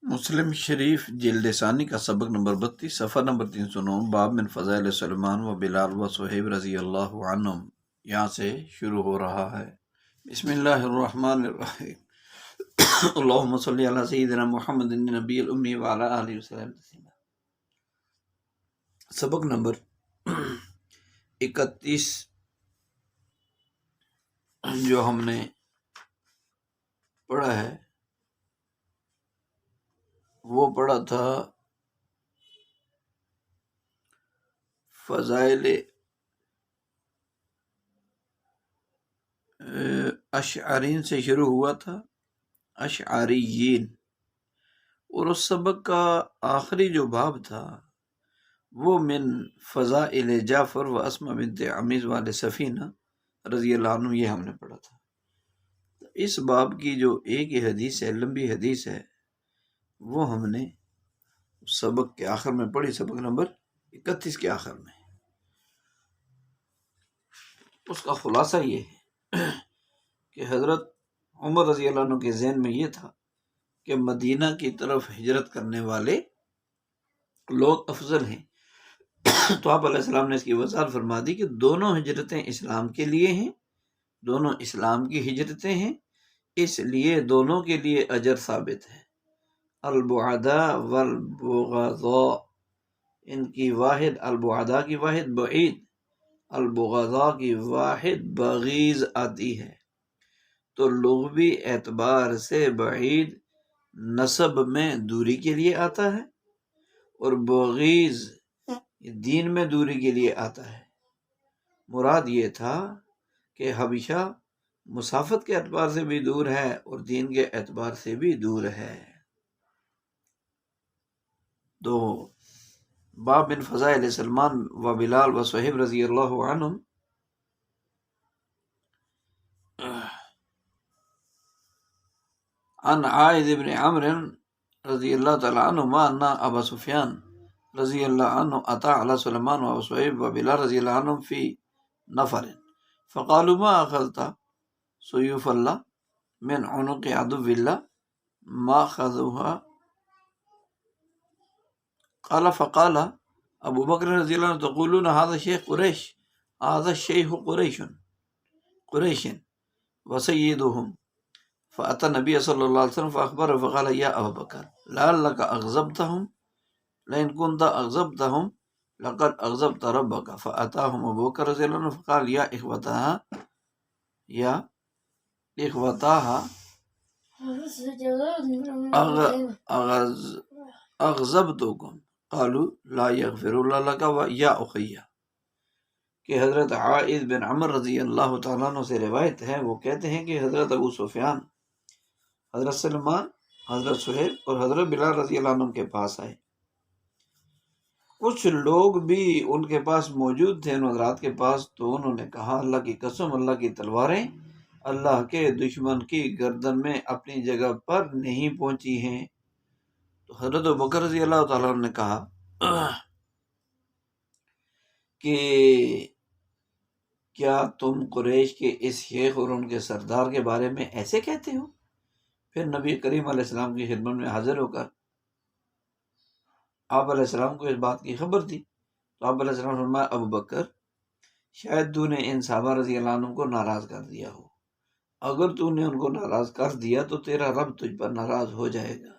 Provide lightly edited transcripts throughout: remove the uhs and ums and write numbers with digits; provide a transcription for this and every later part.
مسلم شریف جلد ثانی کا سبق نمبر 32 صفحہ نمبر 309 باب من فضائل سلمان و بلال و صہیب رضی اللہ عنہم یہاں سے شروع ہو رہا ہے۔ بسم اللہ الرحمن الرحیم اللہم صلی علی سیدنا محمد النبی الامی وعلی آلہ وسلم تسلیما۔ سبق نمبر 31 جو ہم نے پڑھا ہے وہ پڑھا تھا فضائل اشعرین سے شروع ہوا تھا، اشعریین، اور اس سبق کا آخری جو باب تھا وہ من فضائل جعفر و اسماء بنت عمیس والے سفینہ رضی اللہ عنہ، یہ ہم نے پڑھا تھا۔ اس باب کی جو ایک ہی حدیث ہے، لمبی حدیث ہے، وہ ہم نے سبق کے آخر میں پڑھی، سبق نمبر 31 کے آخر میں۔ اس کا خلاصہ یہ ہے کہ حضرت عمر رضی اللہ عنہ کے ذہن میں یہ تھا کہ مدینہ کی طرف ہجرت کرنے والے لوگ افضل ہیں، تو آپ علیہ السلام نے اس کی وضاحت فرما دی کہ دونوں ہجرتیں اسلام کے لیے ہیں، دونوں اسلام کی ہجرتیں ہیں، اس لیے دونوں کے لیے اجر ثابت ہے۔ البعداء والبغضاء، ان کی واحد البعداء کی واحد بعید، البغضاء کی واحد بغیض آتی ہے، تو لغوی اعتبار سے بعید نسب میں دوری کے لیے آتا ہے اور بغیض دین میں دوری کے لیے آتا ہے۔ مراد یہ تھا کہ حبشہ مسافت کے اعتبار سے بھی دور ہے اور دین کے اعتبار سے بھی دور ہے۔ دو باب من فضائل سلمان و بلال و صہیب رضی اللہ عنہم، عن عائد بن عمرو رضی اللہ تعالی عنہما ان ابا سفیان رضی اللہ عنہ اتی علی سلمان و صہیب و بلال رضی اللہ عنہم فی نفر فقالوا ما اخذت سيوف الله من عنق عدو الله ما اخذوها قال فقال ابو بکر رضی اللہ عنہ تقولون هذا شيخ قریش، هذا الشيخ قریش وسيدهم، فأتى النبي صلى الله عليه وسلم فأخبره فقال يا أبا بكر لعلك أغضبتهم، لئن كنت أغضبتهم لقد أغضبت ربك، فأتاهم أبو بكر رضي الله عنه فقال يا إخوتها أغضبتكم، قالوا لا يغفر الله لك يا أخي۔ کہ حضرت عائد بن عمر رضی اللہ تعالیٰ عنہ سے روایت ہے، وہ کہتے ہیں کہ حضرت ابو سفیان، حضرت سلمان، حضرت صہیب اور حضرت بلال رضی اللہ عنہ کے پاس آئے۔ کچھ لوگ بھی ان کے پاس موجود تھے، ان حضرات کے پاس، تو انہوں نے کہا اللہ کی قسم، اللہ کی تلواریں اللہ کے دشمن کی گردن میں اپنی جگہ پر نہیں پہنچی ہیں۔ تو حضرت ابوبکر رضی اللہ تعالیٰ عنہ نے کہا کہ کیا تم قریش کے اس شیخ اور ان کے سردار کے بارے میں ایسے کہتے ہو؟ پھر نبی کریم علیہ السلام کی خدمت میں حاضر ہو کر آپ علیہ السلام کو اس بات کی خبر دی، تو آپ علیہ السلام نے فرمایا ابو بکر شاید تو نے ان صحابہ رضی اللہ عنہ کو ناراض کر دیا ہو، اگر تو نے ان کو ناراض کر دیا تو تیرا رب تجھ پر ناراض ہو جائے گا۔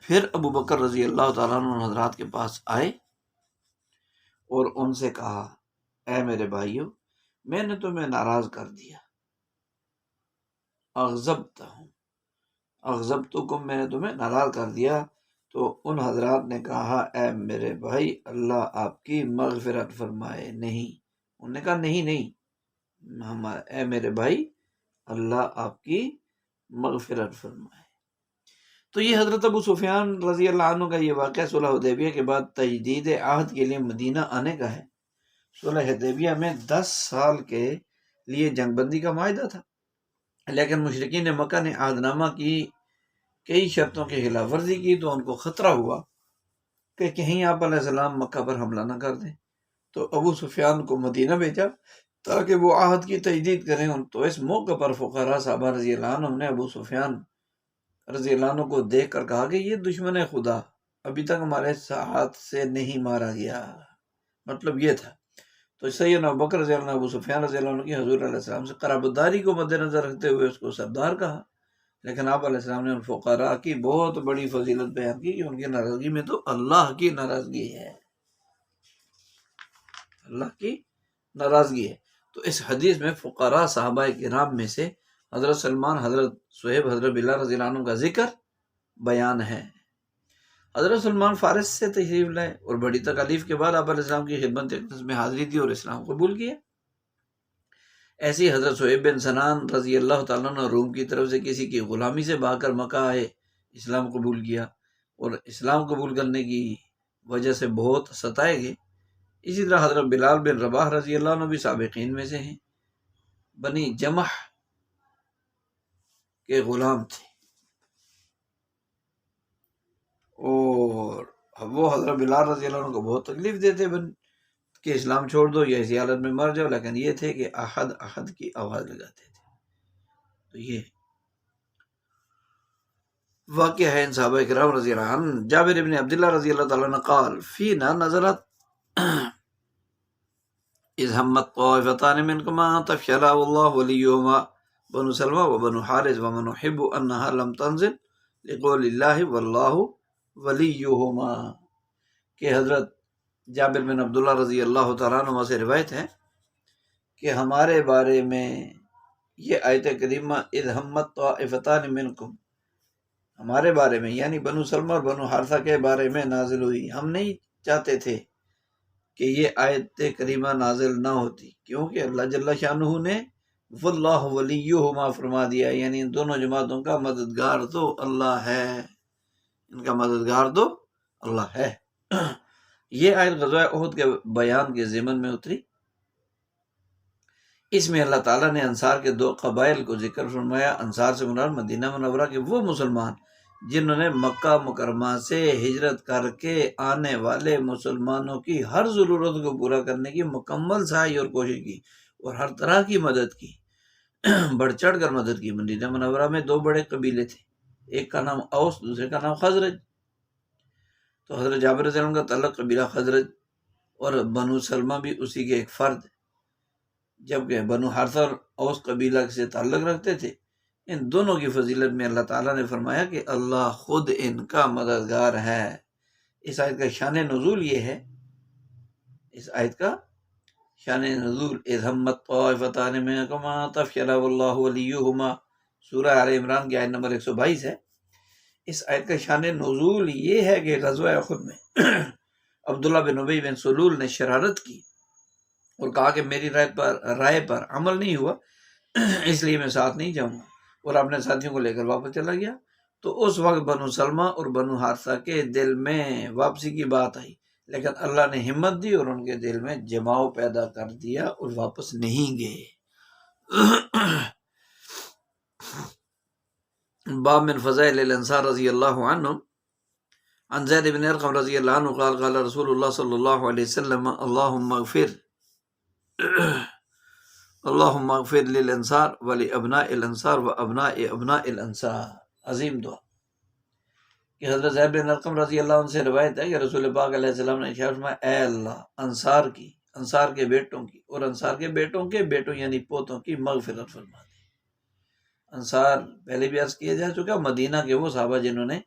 پھر ابو بکر رضی اللہ تعالیٰ عنہ حضرات کے پاس آئے اور ان سے کہا اے میرے بھائیو، میں نے تمہیں ناراض کر دیا، اغضبتکم، میں نے تمہیں ناراض کر دیا۔ تو ان حضرات نے کہا اے میرے بھائی اللہ آپ کی مغفرت فرمائے۔ نہیں، انہوں نے کہا نہیں، اے میرے بھائی اللہ آپ کی مغفرت فرمائے۔ تو یہ حضرت ابو سفیان رضی اللہ عنہ کا یہ واقعہ صلح حدیبیہ کے بعد تجدید عہد کے لیے مدینہ آنے کا ہے۔ صلح حدیبیہ میں 10 سال کے لیے جنگ بندی کا معاہدہ تھا، لیکن مشرکین مکہ نے عہد نامہ کی کئی شرطوں کی خلاف ورزی کی، تو ان کو خطرہ ہوا کہ کہیں آپ علیہ السلام مکہ پر حملہ نہ کر دیں، تو ابو سفیان کو مدینہ بھیجا تاکہ وہ عہد کی تجدید کریں۔ تو اس موقع پر فقراء صحابہ رضی اللہ عنہم نے ابو سفیان رضی اللہ عنہ کو دیکھ کر کہا کہ یہ دشمن خدا ابھی تک ہمارے ہاتھ سے نہیں مارا گیا، مطلب یہ تھا۔ تو سیدنا ابوبکر رضی اللہ عنہ ابو سفیان رضی اللہ عنہ کی حضور علیہ السلام سے قرابت داری کو مد نظر رکھتے ہوئے اس کو سردار کہا، لیکن آپ علیہ السلام نے ان فقراء کی بہت بڑی فضیلت بیان کی کہ ان کی ناراضگی میں تو اللہ کی ناراضگی ہے، اللہ کی ناراضگی ہے۔ تو اس حدیث میں فقراء صحابہ کرام میں سے حضرت سلمان، حضرت صہیب، حضرت بلال رضی اللہ عنہ کا ذکر بیان ہے۔ حضرت سلمان فارس سے تشریف لائے اور بڑی تکالیف کے بعد آپ علیہ السلام کی خدمت اقدس میں حاضری دی اور اسلام قبول کیا۔ ایسی حضرت صہیب بن سنان رضی اللہ تعالیٰ عنہ روم کی طرف سے کسی کی غلامی سے بھاگ کر مکہ آئے، اسلام قبول کیا اور اسلام قبول کرنے کی وجہ سے بہت ستائے گئے۔ اسی طرح حضرت بلال بن رباح رضی اللہ عنہ بھی سابقین میں سے ہیں، بنی جمح کے غلام تھے، اور وہ حضرت بلال رضی اللہ عنہ کو بہت تکلیف دیتے کہ اسلام چھوڑ دو یا اسی حالت میں مر جاؤ، لیکن یہ تھے کہ احد احد کی آواز لگاتے تھے۔ تو یہ واقعہ ہے ان صحابہ کرام رضی اللہ عنہ۔ جابر ابن عبداللہ رضی اللہ تعالیٰ عنہ قال فینا نزلت اذ ہمت طائفتان منکما تفشلا واللہ ولیہما بنو سلمہ و بنو حارث ومن يحب انہا لم تنزل لقول اللہ واللہ ولیہما، کہ حضرت جابر بن عبداللہ رضی اللہ تعالیٰ عنہ سے روایت ہے کہ ہمارے بارے میں یہ آیت کریمہ اذ ہمت طائفتان منکم، ہمارے بارے میں یعنی بنو سلمہ اور بنو حارثہ کے بارے میں نازل ہوئی۔ ہم نہیں چاہتے تھے کہ یہ آیت کریمہ نازل نہ ہوتی، کیونکہ اللہ جل شانہ نے واللہ ولیہما فرما دیا، یعنی ان دونوں جماعتوں کا مددگار تو اللہ ہے، ان کا مددگار تو اللہ ہے۔ یہ آیت غزوہ احد کے بیان کے ضمن میں اتری۔ اس میں اللہ تعالیٰ نے انصار کے دو قبائل کو ذکر فرمایا۔ انصار سے مراد مدینہ منورہ کے وہ مسلمان جنہوں نے مکہ مکرمہ سے ہجرت کر کے آنے والے مسلمانوں کی ہر ضرورت کو پورا کرنے کی مکمل سعی اور کوشش کی اور ہر طرح کی مدد کی، بڑھ چڑھ کر مدد کی۔ مدینہ منورہ میں دو بڑے قبیلے تھے، ایک کا نام اوس، دوسرے کا نام خزرج۔ تو حضرت جابر رضی اللہ عنہ کا تعلق قبیلہ خزرج اور بنو سلمہ بھی اسی کے ایک فرد، جبکہ بنو حارثہ اور اوس قبیلہ سے تعلق رکھتے تھے۔ ان دونوں کی فضیلت میں اللہ تعالیٰ نے فرمایا کہ اللہ خود ان کا مددگار ہے۔ اس آیت کا شان نزول یہ ہے، اس آیت کا شان نزول اذ ہمت طائفتان منکما تفشلا واللہ ولیہما، سورہ آل عمران کی آیت نمبر 122 ہے۔ اس آیت کا شان نزول یہ ہے کہ غزوہ احد میں عبداللہ بن ابی بن سلول نے شرارت کی اور کہا کہ میری رائے پر عمل نہیں ہوا، اس لیے میں ساتھ نہیں جاؤں گا، اور اپنے ساتھیوں کو لے کر واپس چلا گیا۔ تو اس وقت بنو سلمہ اور بنو حارثہ کے دل میں واپسی کی بات آئی، لیکن اللہ نے ہمت دی اور ان کے دل میں جماؤ پیدا کر دیا اور واپس نہیں گئے۔ باب من فضائل الانصار رضی اللہ عنہ عن زید بن ارقم رضی اللہ عنہ قال قال رسول اللہ صلی اللہ علیہ وسلم اللہم اغفر للانصار ولابناء الانصار وابناء ابناء الانصار۔ عظیم دعا کہ حضرت زید بن ارقم رضی اللہ عنہ سے روایت ہے کہ رسول پاک علیہ السلام نے ارشاد فرمایا، اے اللہ انصار کے بیٹوں کی اور انصار کے بیٹوں کے بیٹوں یعنی پوتوں کی مغفرت فرما دے۔ انصار پہلے بھی عرض کیا جا چکا، مدینہ کے وہ صحابہ جنہوں نے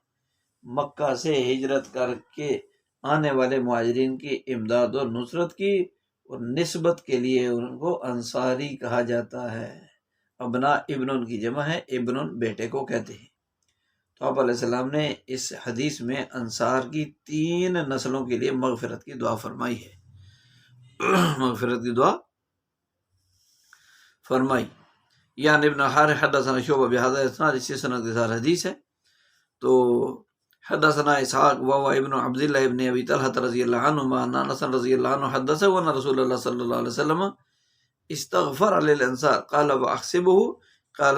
مکہ سے ہجرت کر کے آنے والے مہاجرین کی امداد اور نصرت کی، اور نسبت کے لیے ان کو انصاری کہا جاتا ہے۔ ابنا ابن کی جمع ہے، ابن بیٹے کو کہتے ہیں۔ تو آپ علیہ السلام نے اس حدیث میں انصار کی 3 نسلوں کے لیے مغفرت کی دعا فرمائی ہے، مغفرت کی دعا فرمائی۔ یعنی ابن حارث حدثنا شعبہ بہذا الاسناد، اسی سند کے ساتھ حدیث ہے۔ تو حدثنا اسحاق وهو ابن عبد الله ابن ابي طلحه رضی اللہ عنہ ان انس رضی اللہ عنہ حدثه ان رسول اللہ صلی اللہ علیہ وسلم استغفر للانصار قال واحسبه قال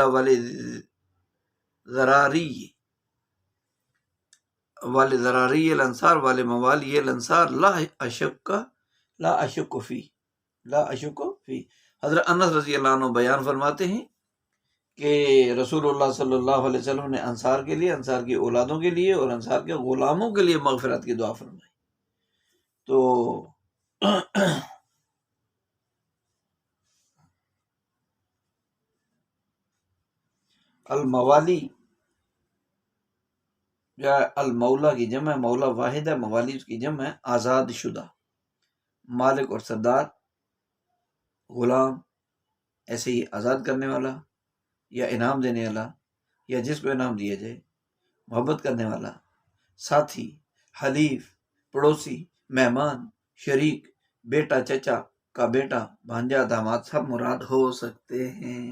ولذراری الانصار ولموالی الانصار لا اشک فی۔ حضرت انس رضی اللہ عنہ بیان فرماتے ہیں کہ رسول اللہ صلی اللہ علیہ وسلم نے انصار کے لیے، انصار کی اولادوں کے لیے اور انصار کے غلاموں کے لیے مغفرت کی دعا فرمائی. تو الموالی یا المولا کی جمع ہے، مولا واحد ہے، موالی اس کی جمع ہے آزاد شدہ. مالک اور سردار، غلام ایسے ہی آزاد کرنے والا یا انعام دینے والا یا جس کو انعام دیا جائے، محبت کرنے والا، ساتھی، حلیف، پڑوسی، مہمان، شریک، بیٹا، چچا کا بیٹا، بھانجا، داماد سب مراد ہو سکتے ہیں.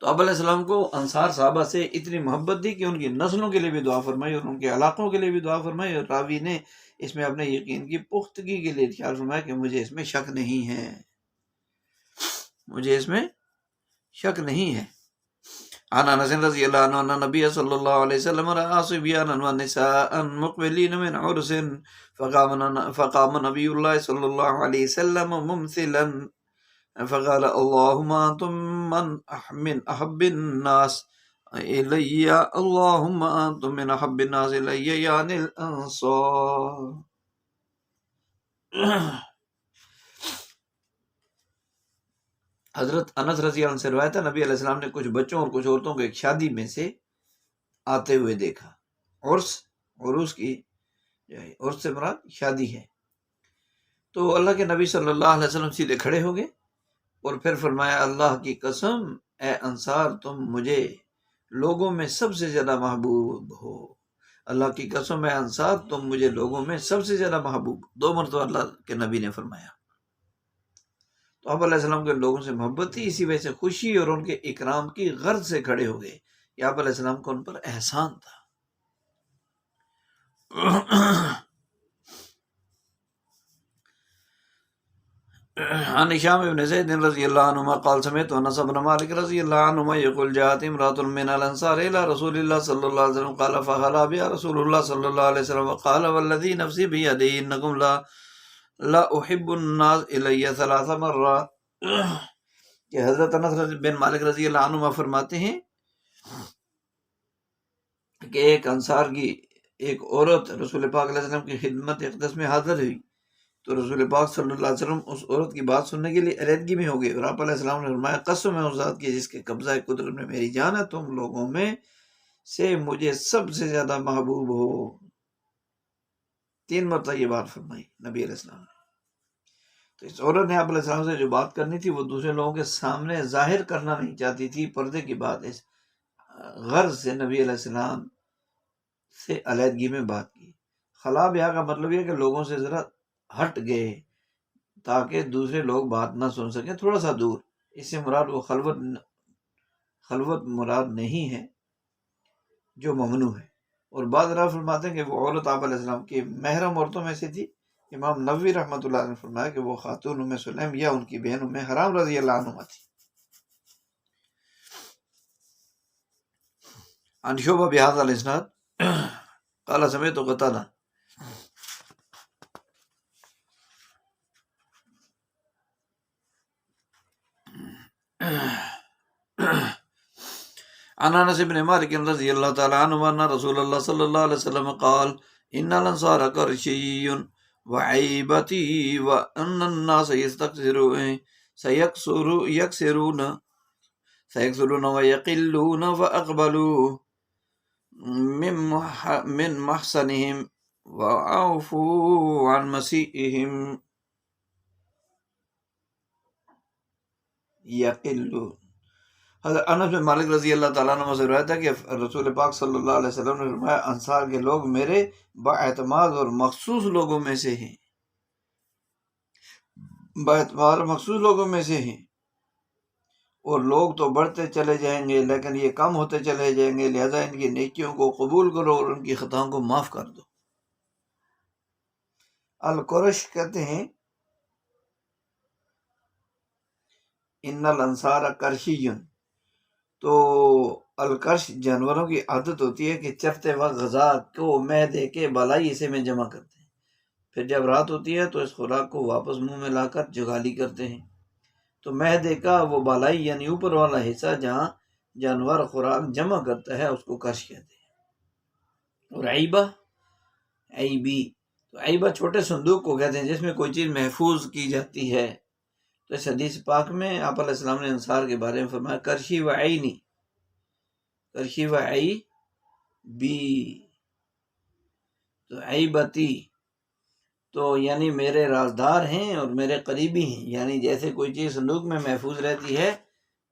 تو آپ علیہ السلام کو انصار صحابہ سے اتنی محبت تھی کہ ان کی نسلوں کے لیے بھی دعا فرمائی اور ان کے علاقوں کے لیے بھی دعا فرمائی. اور راوی نے اس میں اپنے یقین کی پختگی کے لیے خیال فرمایا کہ مجھے اس میں شک نہیں ہے، مجھے اس میں شک نہیں ہے. عن انس رضی اللہ عنہ ان نبی صلی اللہ علیہ وسلم رأى صبيانا ونساء مقبلين من عرس فقام نبی اللہ صلی اللہ علیہ وسلم ممثلا فقال اللهم انتم من احب الناس الی اللهم انتم من احب الناس الی یعنی الانصار. حضرت انس رضی اللہ عنہ سے روایت ہے نبی علیہ السلام نے کچھ بچوں اور کچھ عورتوں کو ایک شادی میں سے آتے ہوئے دیکھا. عرس کی عرس سے مراد شادی ہے. تو اللہ کے نبی صلی اللہ علیہ وسلم سیدھے کھڑے ہو گئے اور پھر فرمایا اللہ کی قسم اے انصار تم مجھے لوگوں میں سب سے زیادہ محبوب ہو. اللہ کی قسم اے انصار تم مجھے لوگوں میں سب سے زیادہ محبوب. 2 مرتبہ اللہ کے نبی نے فرمایا. تو آپ علیہ السلام کے لوگوں سے محبت تھی، اسی وجہ سے خوشی اور ان کے اکرام کی غرض سے کھڑے ہو گئے. یہ آپ علیہ السلام کو ان پر احسان تھا. عن هشام بن زید رضی اللہ عنہما قال سمعت انس بن مالک رضی اللہ عنہما یقول جاءت امرأة من الانصار الى رسول اللہ صلی اللہ علیہ وسلم قال فخلا بها رسول اللہ صلی اللہ علیہ وسلم وقال والذی نفسی بیدہ انکم لا احب الناس الی 3 مرات. کہ حضرت انس بن مالک رضی اللہ عنہما فرماتے ہیں کہ ایک انصار کی ایک عورت رسول پاک علیہ وسلم کی خدمت اقدس میں حاضر ہوئی تو رسول پاک صلی اللہ علیہ وسلم اس عورت کی بات سننے کے لیے علیحدگی میں ہو گئے. اور آپ علیہ السلام نے فرمایا قسم ہے اس ذات کی جس کے قبضہ قدرت میں میری جان ہے تم لوگوں میں سے مجھے سب سے زیادہ محبوب ہو. 3 مرتبہ یہ بات فرمائی نبی علیہ السلام نے. تو اس عورت نے آپ علیہ السلام سے جو بات کرنی تھی وہ دوسرے لوگوں کے سامنے ظاہر کرنا نہیں چاہتی تھی، پردے کی بات. اس غرض سے نبی علیہ السلام سے علیحدگی میں بات کی. خلا بیاہ کا مطلب یہ کہ لوگوں سے ذرا ہٹ گئے تاکہ دوسرے لوگ بات نہ سن سکیں، تھوڑا سا دور. اس سے مراد وہ خلوت مراد نہیں ہے جو ممنوع ہے. اور بعض راہ فرماتے ہیں کہ وہ عورت آپ علیہ السلام کی محرم عورتوں میں سے تھی. امام نووی رحمۃ اللہ علیہ نے فرمایا کہ وہ خاتون ام سلیم یا ان کی بہن ام حرام رضی اللہ عنہا تھی. عن شعبہ بہذا الاسناد قال سمعت قتادہ عن انس بن مالک رضی اللہ تعالی عنہ ان رسول اللہ صلی اللہ علیہ وسلم قال ان الانصار قرشی وعیبتی وان الناس سيكثرون ويقلون فاقبلوا من محسنهم وعفوا عن مسیئهم یقلون. حضرت انس بن مالک رضی اللہ تعالیٰ عنہ سے روایت ہے کہ رسول پاک صلی اللہ علیہ وسلم نے فرمایا انصار کے لوگ میرے باعتماد اور مخصوص لوگوں میں سے ہیں، باعتماد اور مخصوص لوگوں میں سے ہیں. اور لوگ تو بڑھتے چلے جائیں گے لیکن یہ کم ہوتے چلے جائیں گے، لہذا ان کی نیکیوں کو قبول کرو اور ان کی خطاؤں کو معاف کر دو. القرش کہتے ہیں ان الانصار کرشیون. تو الکرش جانوروں کی عادت ہوتی ہے کہ چرتے وقت غذا کو معدے کے بالائی حصے میں جمع کرتے ہیں، پھر جب رات ہوتی ہے تو اس خوراک کو واپس منہ میں لا کر جگالی کرتے ہیں. تو معدے کا وہ بالائی یعنی اوپر والا حصہ جہاں جانور خوراک جمع کرتا ہے اس کو کرش کہتے ہیں۔ اور عیبی تو عیبہ چھوٹے صندوق کو کہتے ہیں جس میں کوئی چیز محفوظ کی جاتی ہے۔ تو اس حدیث پاک میں آپ علیہ السلام نے انصار کے بارے میں فرمایا کرشی و عینی، کرشی و عیبی، تو عیبتی تو یعنی میرے رازدار ہیں اور میرے قریبی ہیں، یعنی جیسے کوئی چیز صندوق میں محفوظ رہتی ہے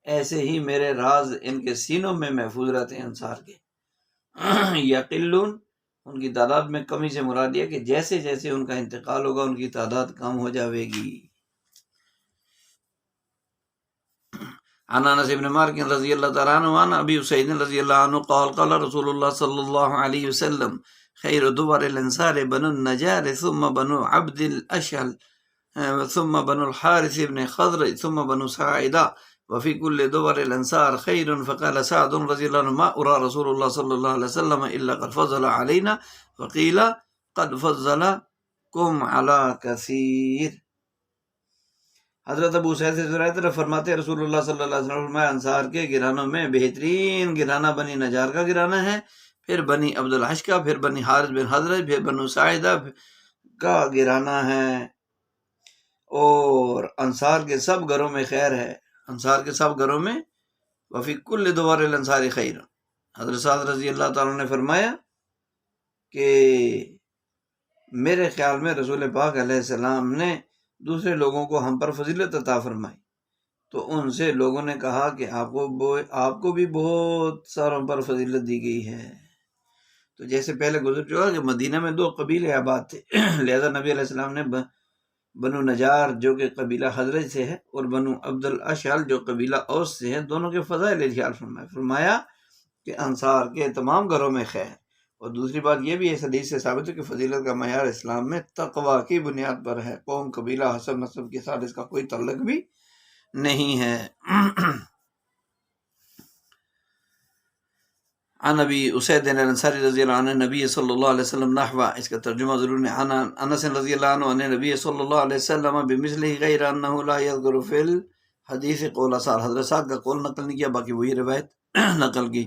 ایسے ہی میرے راز ان کے سینوں میں محفوظ رہتے ہیں انصار کے۔ یقلون، ان کی تعداد میں کمی سے مراد یہ کہ جیسے جیسے ان کا انتقال ہوگا ان کی تعداد کم ہو جاوے گی۔ عن انس بن مالک رضی اللہ تعالیٰ عنہ عن ابی سعید رضی اللہ عنہ قال قال رسول اللہ صلی اللہ علیہ وسلم خیر دور الانصار بنو النجار ثم بنو عبد الاشهل ثم بنو الحارث بن خضر ثم بنو ساعدة وفي كل دور الانصار خير فقال سعد رضي الله عنه ما أرى رسول الله صلى الله عليه وسلم إلا قد فضل علينا وقيل قد فضلكم على كثير۔ حضرت ابو سعید سے روایت ہے فرماتے ہیں رسول اللہ صلی اللہ علیہ وسلم فرمایا انصار کے گھرانوں میں بہترین گھرانہ بنی نجار کا گھرانہ ہے، پھر بنی عبد الحش کا، پھر بنی حارث بن حضرت، پھر بنو ساعدہ کا گھرانہ ہے، اور انصار کے سب گھروں میں خیر ہے، انصار کے سب گھروں میں وفی کل دوار الانصار خیر۔ حضرت سعد رضی اللہ تعالیٰ نے فرمایا کہ میرے خیال میں رسول پاک علیہ السلام نے دوسرے لوگوں کو ہم پر فضیلت عطا فرمائی، تو ان سے لوگوں نے کہا کہ آپ کو بھی بہت ساروں پر فضیلت دی گئی ہے۔ تو جیسے پہلے گزر چکا کہ مدینہ میں 2 قبیلے آباد تھے، لہذا نبی علیہ السلام نے بنو نجار جو کہ قبیلہ حضرت سے ہے اور بنو عبد الاشہل جو قبیلہ اوس سے ہے، دونوں کے فضائل ارشاد فرمایا کہ انصار کے تمام گھروں میں خیر۔ اور دوسری بات یہ بھی اس حدیث سے ثابت ہے کہ فضیلت کا معیار اسلام میں تقوی کی بنیاد پر ہے، قوم قبیلہ حسب نسب کے ساتھ اس کا کوئی تعلق بھی نہیں ہے۔ عن ابی اسید الانصاری رضی اللہ عنہ نبی صلی اللہ علیہ وسلم نحوہ، اس کا ترجمہ ضرور ہے، عن انس رضی اللہ عنہ عن نبی صلی اللہ علیہ وسلم بمثلہ غیر انہ لا یذکر فی الحدیث قول سعد، حضرت سعد کا قول نقل نہیں کیا، باقی وہی روایت نقل کی۔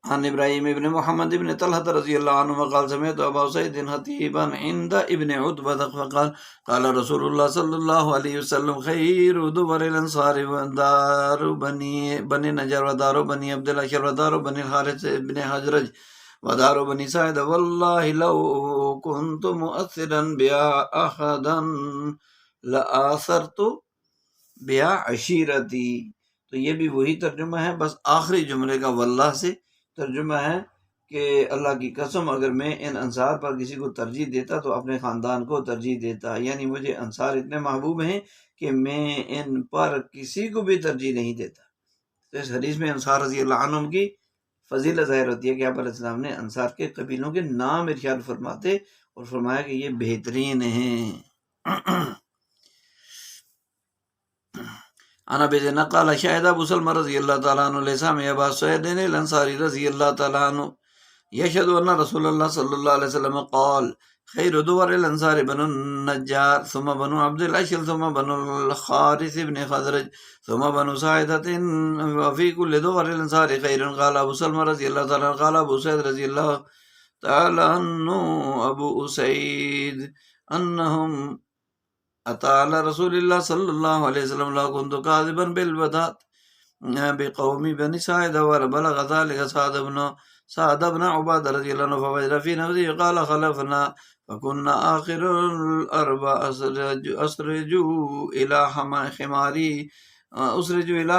عن ابراہیم ابن محمد ابن طلحہ رضی اللہ عنہ قال سمعت ابا سعید خطیبا عند ابن عتبہ فقال قال رسول اللہ صلی اللہ علیہ وسلم خیر دور الانصار ودار بنی نجار ودار بنی عبد الاشہل ودار بنی الحارث ابن حجرج ودار بنی سعد واللہ لو كنت مؤثرا بها احدا لآثرت بها عشیرتی۔ تو یہ بھی وہی ترجمہ ہے، بس آخری جملے کا واللہ سے ترجمہ ہے کہ اللہ کی قسم اگر میں ان انصار پر کسی کو ترجیح دیتا تو اپنے خاندان کو ترجیح دیتا، یعنی مجھے انصار اتنے محبوب ہیں کہ میں ان پر کسی کو بھی ترجیح نہیں دیتا۔ تو اس حدیث میں انصار رضی اللہ عنہم کی فضیلت ظاہر ہوتی ہے کہ آپ علیہ السلام نے انصار کے قبیلوں کے نام ارشاد فرماتے اور فرمایا کہ یہ بہترین ہیں۔ انا بزن قال شاهد ابو سلمہ رضی اللہ تعالیٰ عنہ لسامع ابا سعید الانصاری رضی اللہ تعالیٰ عنہ یشهد ان رسول اللہ صلی اللہ علیہ وسلم قال خیر دور الانصار بنو النجار ثم بنو عبد الاشهل ثم بنو الحارث بن خزرج ثم بنو ساعدة وفي كل دور الانصار خیر۔ قال ابو سلمہ رضی اللہ تعالیٰ عنہ قال ابو سعید رضی اللہ تعالیٰ عنہ ابو سعید انہم اتى رسول اللہ صلی اللہ علیہ وسلم لا كنت كاذبا بالوداد بقوم بني ساعدة وبلغ ذلك سعد بن عبادة رضي الله عنه فوجد في نفسه قال خلفنا فكنا آخر الأربع أسرجوا إلى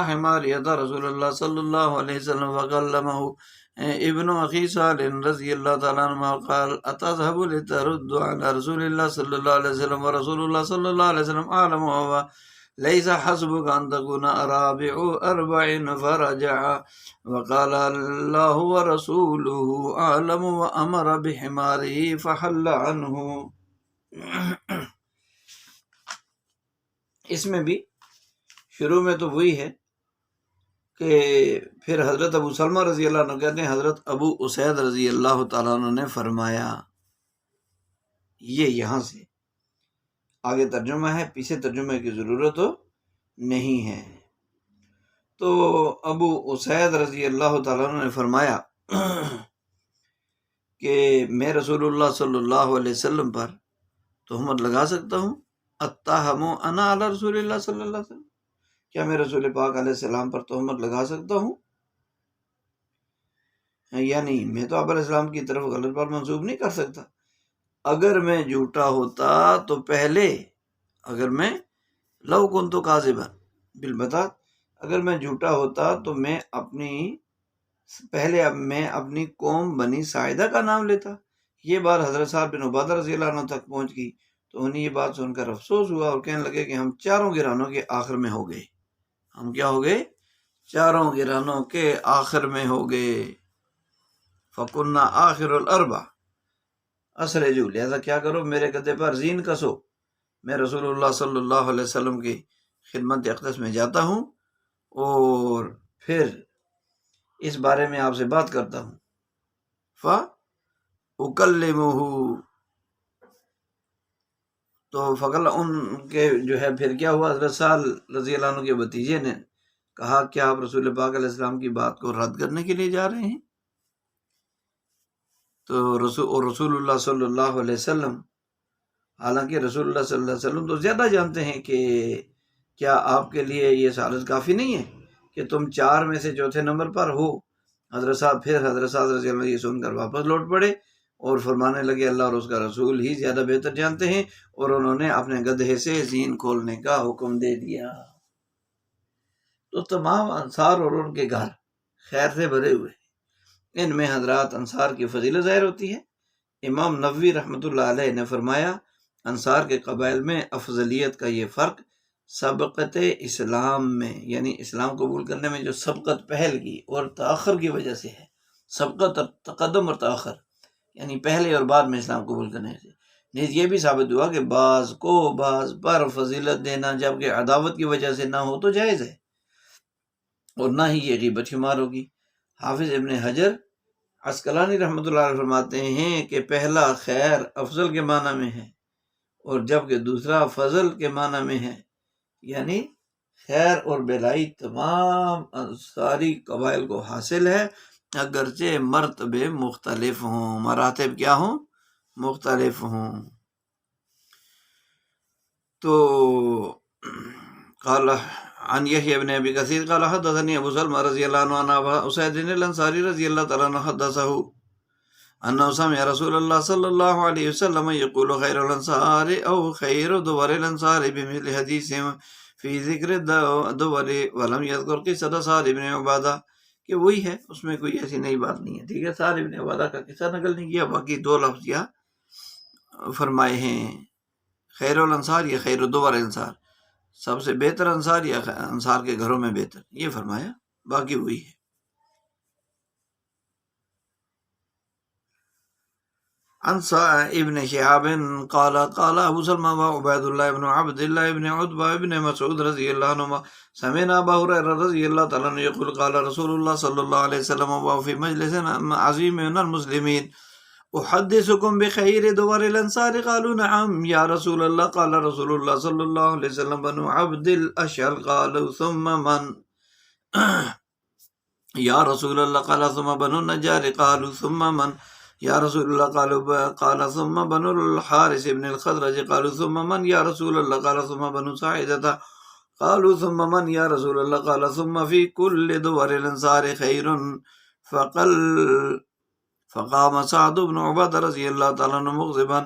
حماري أتى رسول الله صلى الله عليه وسلم فكلمه ابن اخی سالم رضی اللہ تعالیٰ عنہ قال اتذهب لترد على رسول اللہ صلی اللہ علیہ وسلم ورسول اللہ صلی اللہ علیہ وسلم عالم وهو ليس حسبك ان تكون رابع 4 فرجع وقال الله ورسوله اعلم وامر بحماره فحل عنه۔ اس میں بھی شروع میں تو وہی ہے کہ پھر حضرت ابو سلمہ رضی اللہ عنہ کہتے ہیں حضرت ابو اسید رضی اللہ تعالیٰ عنہ نے فرمایا، یہ یہاں سے آگے ترجمہ ہے، پیچھے ترجمے کی ضرورت نہیں ہے۔ تو ابو اسید رضی اللہ تعالیٰ عنہ نے فرمایا کہ میں رسول اللہ صلی اللہ علیہ وسلم پر تہمت لگا سکتا ہوں؟ اتہم انا علی رسول اللہ صلی اللہ علیہ وسلم، کیا میں رسول پاک علیہ السلام پر تہمت لگا سکتا ہوں؟ یعنی میں تو آپ علیہ السلام کی طرف غلط بات منسوب نہیں کر سکتا۔ اگر میں جھوٹا ہوتا تو پہلے، اگر میں لو کنت کاذبا بالبتات، اگر میں جھوٹا ہوتا تو میں اپنی قوم بنی ساعدہ کا نام لیتا۔ یہ بات حضرت سعد بن عبادہ رضی اللہ عنہ تک پہنچ گئی تو انہیں یہ بات سن کر افسوس ہوا اور کہنے لگے کہ ہم چاروں گرانوں کے آخر میں ہو گئے۔ ہم کیا ہو گئے؟ چاروں گرانوں کے آخر میں ہو گئے۔ فَكُنَّا آخر الاربع اسرجو، لہذا کیا کرو، میرے گدے پر زین کسو، میں رسول اللہ صلی اللہ علیہ وسلم کی خدمت اقدس میں جاتا ہوں اور پھر اس بارے میں آپ سے بات کرتا ہوں۔ فَأُكَلِّمُهُ، تو فقل ان کے جو ہے پھر کیا ہوا، حضرت سعد رضی اللہ عنہ کے بھتیجے نے کہا کیا آپ رسول پاک علیہ السلام کی بات کو رد کرنے کے لیے جا رہے ہیں؟ تو رسول اللہ صلی اللہ علیہ وسلم، حالانکہ رسول اللہ صلی اللہ علیہ وسلم تو زیادہ جانتے ہیں کہ کیا آپ کے لیے یہ سعادت کافی نہیں ہے کہ تم چار میں سے چوتھے نمبر پر ہو؟ حضرت صاحب رضی اللہ عنہ یہ سن کر واپس لوٹ پڑے اور فرمانے لگے اللہ اور اس کا رسول ہی زیادہ بہتر جانتے ہیں، اور انہوں نے اپنے گدھے سے زین کھولنے کا حکم دے دیا۔ تو تمام انصار اور ان کے گھر خیر سے بھرے ہوئے، ان میں حضرات انصار کی فضیلت ظاہر ہوتی ہے۔ امام نووی رحمۃ اللہ علیہ نے فرمایا انصار کے قبائل میں افضلیت کا یہ فرق سبقت اسلام میں، یعنی اسلام قبول کرنے میں جو سبقت پہل کی اور تاخر کی وجہ سے ہے، سبقت اور تقدم اور تاخر یعنی پہلے اور بعد میں اسلام قبول کرنے سے، نیز یہ بھی ثابت ہوا کہ بعض کو بعض پر فضیلت دینا جبکہ عداوت کی وجہ سے نہ ہو تو جائز ہے، اور نہ ہی یہ غیبت شمار ہوگی۔ حافظ ابن حجر عسقلانی رحمۃ اللہ علیہ فرماتے ہیں کہ پہلا خیر افضل کے معنی میں ہے اور جبکہ دوسرا فضل کے معنی میں ہے، یعنی خیر اور بھلائی تمام انصاری قبائل کو حاصل ہے، اگرچہ مرتبے مختلف ہوں، مراتب کیا ہوں؟ مختلف ہوں۔ تو قال عن يحيى بن ابي كثير قال حدثني ابو سلمى رضي الله عنه عن ابي اسيد الانصاري رضي الله تعالى عنه حدثه انه سمع رسول الله صلى الله عليه وسلم يقول خير الانصار او خير دور الانصار بمثل حديث في ذکر الدور ولم يذكر قصة سعد بن عبادہ، کہ وہی ہے، اس میں کوئی ایسی نئی بات نہیں ہے، ٹھیک ہے، سعد بن عبادہ کا قصہ نقل نہیں کیا، باقی دو لفظ یہاں فرمائے ہیں، خیر الانصار یا خیر الدور الانصار، سب سے بہتر انصار یا انصار کے گھروں میں بہتر، یہ فرمایا، باقی وہی ہے۔ عن ابن شهاب قال قال ابو سلمى وعبيد الله بن عبد الله بن عتبة بن مسعود رضي الله عنهما سمعنا ابا هريرة رضي الله تعالى عنه يقول قال رسول الله صلى الله عليه وسلم وفي مجلس عظيم من المسلمين احدثكم بخير دور الانصار قالوا نعم يا رسول الله قال رسول الله صلى الله عليه وسلم بنو عبد الاشهل قالوا ثم من يا رسول الله قال ثم بنو النجار قالوا ثم من يا رسول الله قال ثم بنو الحارث بن الخزرج قالوا ثم من يا رسول الله قال ثم بنو ساعدة قالوا ثم من يا رسول الله قال ثم في كل دور الانصار خير فقام سعد بن عبادة رضي الله تعالى عنه مغضبا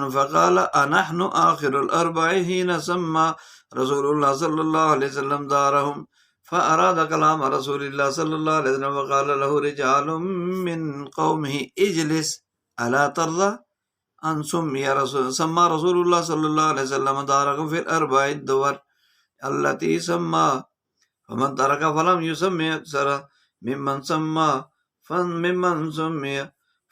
فقال أنحن آخر الأربع حين سمى رسول الله صلى الله عليه وسلم دارهم فأراد كلام رسول الله صلى الله عليه وسلم وقال له رجال من قومه اجلس ألا ترضى أن سمى رسول الله صلى الله عليه وسلم داركم في الأربع الدور التي سمى فمن ترك فلم يسمي أكثر ممن سمى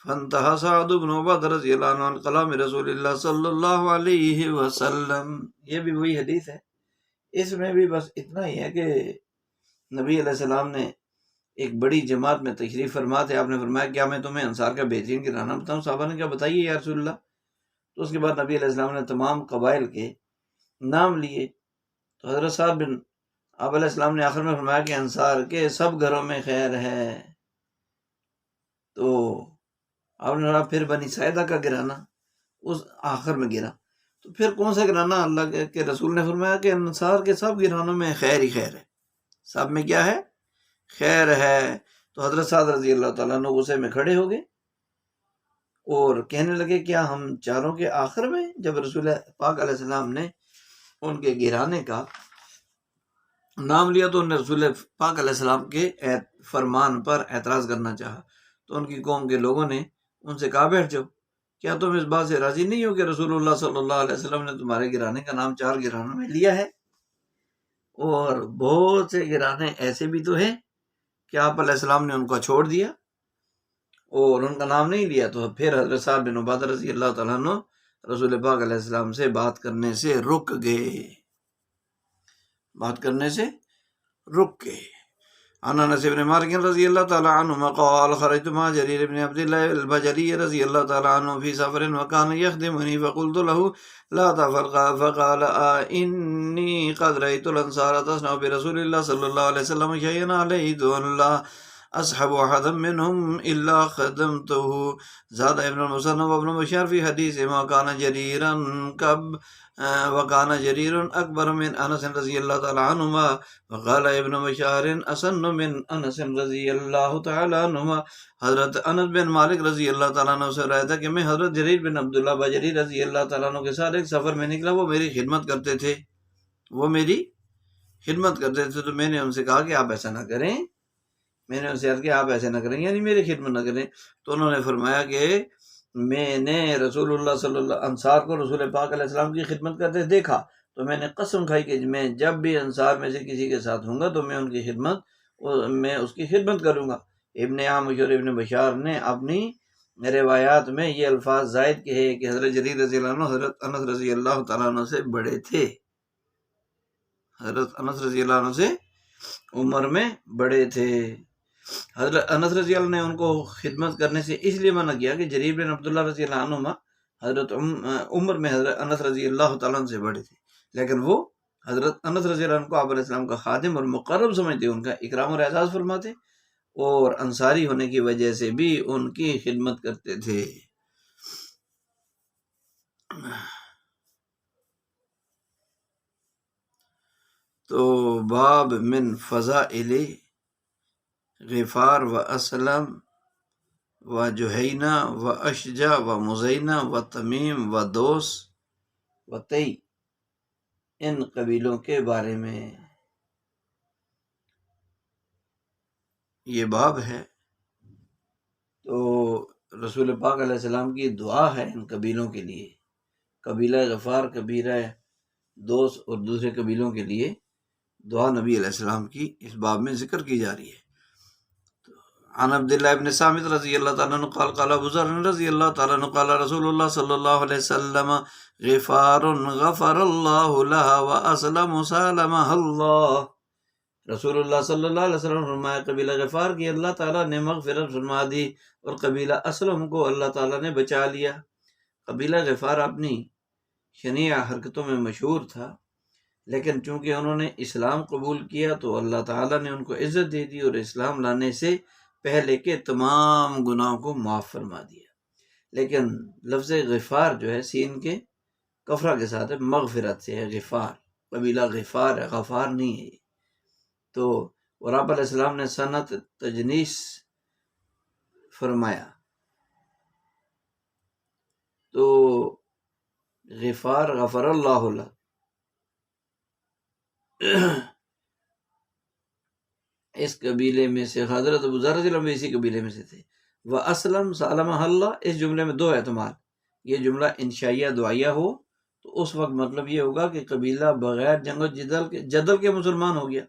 فانتهى سعد بن عبادة رضی اللہ عنہ عن کلام رسول اللہ صلی اللہ علیہ وسلم۔ یہ بھی وہی حدیث ہے، اس میں بھی بس اتنا ہی ہے کہ نبی علیہ السلام نے ایک بڑی جماعت میں تشریف فرما تھے، آپ نے فرمایا کیا میں تمہیں انصار کا بہترین گھرانہ بتاؤں؟ صحابہ نے کیا بتائیے یا رسول اللہ؟ تو اس کے بعد نبی علیہ السلام نے تمام قبائل کے نام لیے. تو حضرت صاحب بن آپ علیہ السلام نے آخر میں فرمایا کہ انصار کے سب گھروں میں خیر ہے. تو آپ نے پھر بنی ساعدہ کا گرانا اس آخر میں گرا. تو پھر کون سا گرانا؟ اللہ کے رسول نے فرمایا کہ انصار کے سب گرانوں میں خیر ہی خیر ہے. سب میں کیا ہے؟ خیر ہے. تو حضرت سعد رضی اللہ تعالیٰ عنہ غصے میں کھڑے ہو گئے اور کہنے لگے کیا ہم چاروں کے آخر میں؟ جب رسول پاک علیہ السلام نے ان کے گرانے کا نام لیا تو انہوں نے رسول پاک علیہ السلام کے فرمان پر اعتراض کرنا چاہا. تو ان کی قوم کے لوگوں نے ان سے کہا بیٹھ جاؤ، کیا تم اس بات سے راضی نہیں ہو کہ رسول اللہ صلی اللہ علیہ وسلم نے تمہارے گرانے کا نام 4 گرانوں میں لیا ہے؟ اور بہت سے گرانے ایسے بھی تو ہیں کہ آپ علیہ السلام نے ان کو چھوڑ دیا اور ان کا نام نہیں لیا. تو پھر حضرت صاحب بن عبادہ رضی اللہ تعالیٰ عنہ رسول پاک علیہ السلام سے بات کرنے سے رک گئے. عن انس بن مالک رضی اللہ تعالی عنہ قال خرجت مع جرير بن عبد الله البجلي رضی اللہ تعالی عنہ في سفر وكان يخدمني فقلت له لا تفرق فقال إني قد رأيت الأنصار تصنع برسول الله صلى الله عليه وسلم شيئا عليه أن لا أصحب أحدا منهم إلا خدمته. زاد ابن المثنى وابن بشار في حديث ما كان جريرا وكان جرير أكبر من أنس رضي الله تعالى عنهما وقال ابن بشار أسن من أنس رضي الله تعالى عنهما. حضرت انس بن مالک رضی اللہ تعالیٰ عنہ سے روایت ہے کہ میں حضرت جریر بن عبداللہ بجلی رضی اللہ تعالیٰ عنہ کے ساتھ ایک سفر میں نکلا. وہ میری خدمت کرتے تھے تو میں نے ان سے کہا کہ آپ ایسا نہ کریں. میں نے ان سے عرض کیا آپ ایسے نہ کریں، یعنی میری خدمت نہ کریں. تو انہوں نے فرمایا کہ میں نے رسول اللہ صلی اللہ انصار کو رسول پاک علیہ السلام کی خدمت کرتے دیکھا تو میں نے قسم کھائی کہ میں جب بھی انصار میں سے کسی کے ساتھ ہوں گا تو میں اس کی خدمت کروں گا. ابن عامش اور ابن بشار نے اپنی روایات میں یہ الفاظ زائد کہے کہ حضرت جریر رضی اللہ عنہ حضرت انس رضی اللہ تعالیٰ عنہ سے بڑے تھے. حضرت انس رضی اللہ عنہ سے عمر میں بڑے تھے. حضرت انس رضی اللہ نے ان کو خدمت کرنے سے اس لیے منع کیا کہ جریر بن عبداللہ رضی اللہ عنہ حضرت عمر میں حضرت انس رضی اللہ تعالیٰ عنہ سے بڑے تھے، لیکن وہ حضرت انس رضی اللہ عنہ کو آپ علیہ السلام کا خادم اور مقرب سمجھتے، ان کا اکرام اور اعزاز فرماتے اور انصاری ہونے کی وجہ سے بھی ان کی خدمت کرتے تھے. تو باب من فضائل غفار و اسلم و جوہینہ و اشجع و مزینہ و تمیم و دوس و تی، ان قبیلوں کے بارے میں یہ باب ہے. تو رسول پاک علیہ السلام کی دعا ہے ان قبیلوں کے لیے. قبیلہ غفار، قبیلہ دوس اور دوسرے قبیلوں کے لیے دعا نبی علیہ السلام کی اس باب میں ذکر کی جا رہی ہے. عن عبداللہ ابن صامت رضی اللہ تعالیٰ عنہ قال قال ابو ذر رضی اللہ تعالیٰ عنہ قال رسول اللہ صلی اللہ علیہ وسلم غفار غفر اللہ لها واسلم سالمها اللہ. رسول اللہ صلی اللہ علیہ وسلم فرمایا قبیلہ غفار کی اللہ تعالیٰ نے مغفرت فرما دی اور قبیلہ اسلم کو اللہ تعالیٰ نے بچا لیا. قبیلہ غفار اپنی شنیع حرکتوں میں مشہور تھا، لیکن چونکہ انہوں نے اسلام قبول کیا تو اللہ تعالیٰ نے ان کو عزت دے دی اور اسلام لانے سے پہلے کے تمام گناہوں کو معاف فرما دیا. لیکن لفظ غفار جو ہے سین کے کفرہ کے ساتھ ہے، مغفرت سے ہے. غفار قبیلہ غفار ہے، غفار نہیں ہے. تو اور آپ علیہ السلام نے سنت تجنیس فرمایا. تو غفار غفر اللہ لہ اس قبیلے میں سے حضرت ابو ذر رضی اللہ عنہ اسی قبیلے میں سے تھے. وہ اسلم سالمہ اللہ، اس جملے میں دو احتمال. یہ جملہ انشائیہ دعائیہ ہو تو اس وقت مطلب یہ ہوگا کہ قبیلہ بغیر جنگ و جدل کے مسلمان ہو گیا،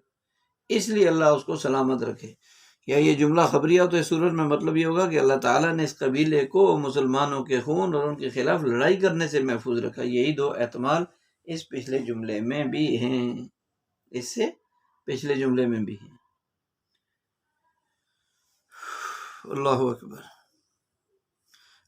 اس لیے اللہ اس کو سلامت رکھے. یا یہ جملہ خبریہ تو اس صورت میں مطلب یہ ہوگا کہ اللہ تعالیٰ نے اس قبیلے کو مسلمانوں کے خون اور ان کے خلاف لڑائی کرنے سے محفوظ رکھا. یہی دو احتمال اس پچھلے جملے میں بھی ہیں، اس سے پچھلے جملے میں بھی ہیں. اللہ اکبر.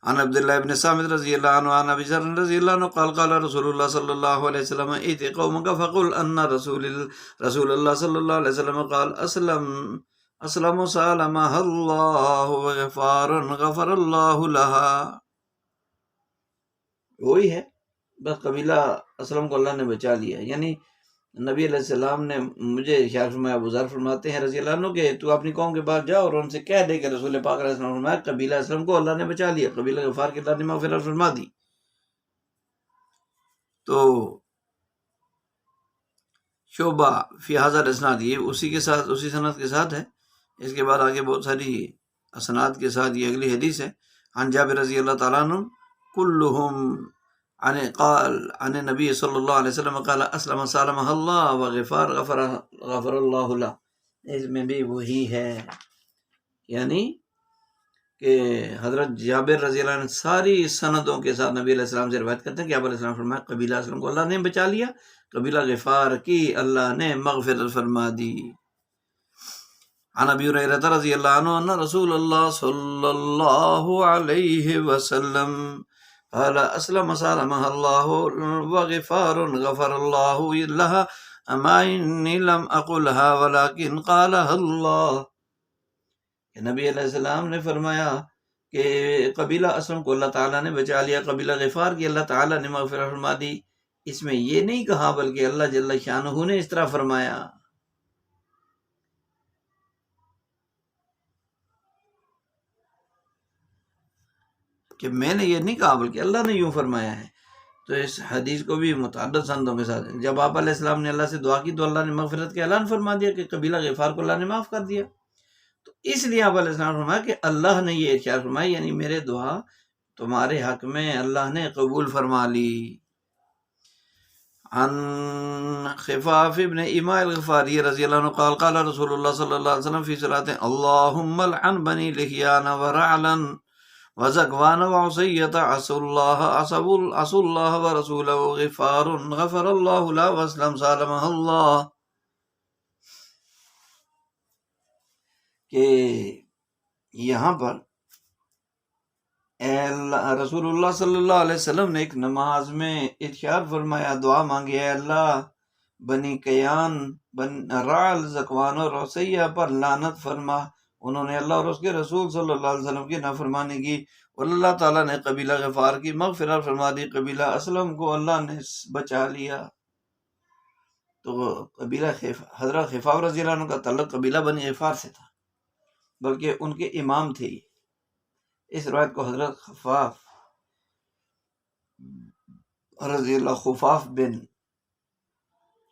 عن عبداللہ ابن سامت رضی اللہ عنہ عن ابی ذر رضی اللہ عنہ قال قال رسول اللہ صلی اللہ علیہ وسلم ایت قومک فقل ان رسول اللہ صلی اللہ علیہ وسلم قال اسلم سالمہ اللہ غفر اللہ لہا. وہی ہے، بس قبیلہ اسلم کو اللہ نے بچا لیا. یعنی نبی علیہ السلام نے مجھے ارشاد فرمایا، ابو ذر فرماتے ہیں رضی اللہ عنہ کہ تو اپنی قوم کے پاس جا اور ان سے کہہ دے کہ رسول پاک علیہ السلام فرمایا قبیلہ اسلم کو اللہ نے بچا لیا، قبیلہ غفار کے اللہ نے مغفرت فرما دی. تو شعبہ فی ھذا الاسناد یہ اسی کے ساتھ، اسی سند کے ساتھ ہے. اس کے بعد آگے بہت ساری اسناد کے ساتھ یہ اگلی حدیث ہے. عن جابر رضی اللہ تعالیٰ عنہ کلہم قال عن نبی صلی اللہ علیہ وسلم قال اسلم سالمہ اللہ وغفار غفر اللہ لہ. اس میں بھی وہی ہے، یعنی کہ حضرت جابر رضی اللہ عنہ ساری سندوں کے ساتھ نبی علیہ السلام سے روایت کرتے ہیں کہ آپ علیہ السلام فرمایا قبیلہ اسلم کو اللہ نے بچا لیا، قبیلہ غفار کی اللہ نے مغفرت فرما دی. عن ابی ہریرہ رضی اللہ عنہ ان رسول اللہ صلی اللہ علیہ وسلم قال اسلم سالمہ اللہ وغفار غفر اللہ لہا اما انی لم اقلها ولكن قالها اللہ. کہ نبی علیہ السلام نے فرمایا کہ قبیلہ اسلم کو اللہ تعالیٰ نے بچا لیا، قبیلہ غفار کی اللہ تعالیٰ نے مغفرت فرما دی. اس میں یہ نہیں کہا بلکہ اللہ جل شانہ نے اس طرح فرمایا. کہ میں نے یہ نہیں کہا بلکہ اللہ نے یوں فرمایا ہے. تو اس حدیث کو بھی متعدد سندوں کے ساتھ جب آپ علیہ السلام نے اللہ سے دعا کی تو اللہ نے مغفرت کا اعلان فرما دیا کہ قبیلہ غفار کو اللہ نے معاف کر دیا. تو اس لیے آپ علیہ السلام نے فرمایا کہ اللہ نے یہ ارشاد فرمایا، یعنی میرے دعا تمہارے حق میں اللہ نے قبول فرما لی. عن خفاف ابن ایماء الغفاری رضی اللہ عنہ قال قال رسول اللہ صلی اللہ علیہ وسلم فی صلاۃ اللہم لعن بنی لحیان ورعلن وزکوان وعصیت عصوا اللہ ورسولہ غفار غفر اللہ لا واسلم سالمہ اللہ. کہ یہاں پر رسول اللہ صلی اللہ علیہ وسلم نے ایک نماز میں ارشاد فرمایا، دعا مانگی، اے اللہ بنی کیان، رعل، زکوان اور عصیہ پر لعنت فرما. انہوں نے اللہ اور اس کے رسول صلی اللہ علیہ وسلم کی نافرمانی کی اور اللہ تعالیٰ نے قبیلہ غفار کی مغفرت فرما دی، قبیلہ اسلم کو اللہ نے بچا لیا. تو قبیلہ حضرت خفاف رضی اللہ عنہ کا تعلق قبیلہ بنی غفار سے تھا، بلکہ ان کے امام تھے. اس روایت کو حضرت خفاف رضی اللہ خفاف بن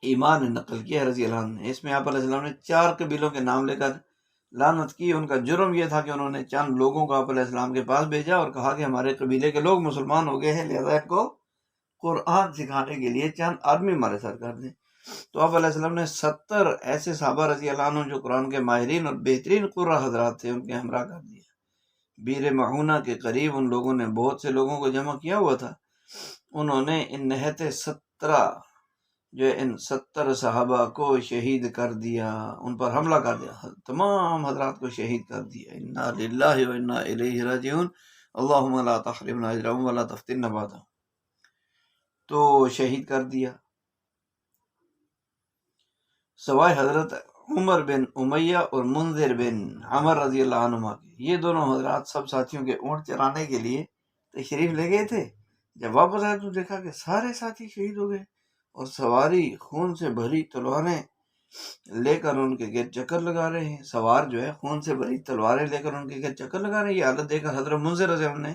ایمان نے نقل کیا رضی اللہ عنہ. اس میں آپ علیہ السلام نے 4 قبیلوں کے نام لے کر لعنت کی. ان کا جرم یہ تھا کہ انہوں نے چند لوگوں کو آپ علیہ السلام کے پاس بھیجا اور کہا کہ ہمارے قبیلے کے لوگ مسلمان ہو گئے ہیں، لہذا ان کو قرآن سکھانے کے لیے چند آدمی ہمارے ساتھ کر دیں. تو آپ علیہ السلام نے 70 ایسے صحابہ رضی اللہ عنہ جو قرآن کے ماہرین اور بہترین قرآن حضرات تھے ان کے ہمراہ کر دیا. بیر معونہ کے قریب ان لوگوں نے بہت سے لوگوں کو جمع کیا ہوا تھا. انہوں نے ان نہت 70 صحابہ کو شہید کر دیا، ان پر حملہ کر دیا، تمام حضرات کو شہید کر دیا. انا للہ و انا الیہ راجعون اللہم لا تحرمنا اجرهم ولا تفتنا بعدهم. تو شہید کر دیا. سوائے حضرت عمر بن امیہ اور منذر بن عمر رضی اللہ عنہما کے، یہ دونوں حضرات سب ساتھیوں کے اونٹ چرانے کے لیے تشریف لے گئے تھے. جب واپس آئے تو دیکھا کہ سارے ساتھی شہید ہو گئے اور سواری خون سے بھری تلواریں لے کر ان کے گرد چکر لگا رہے ہیں. سوار جو ہے خون سے بھری تلواریں لے کر ان کے گرد چکر لگا رہے ہیں. یہ حالت دیکھ کر حضرت منذر رضی اللہ عنہ نے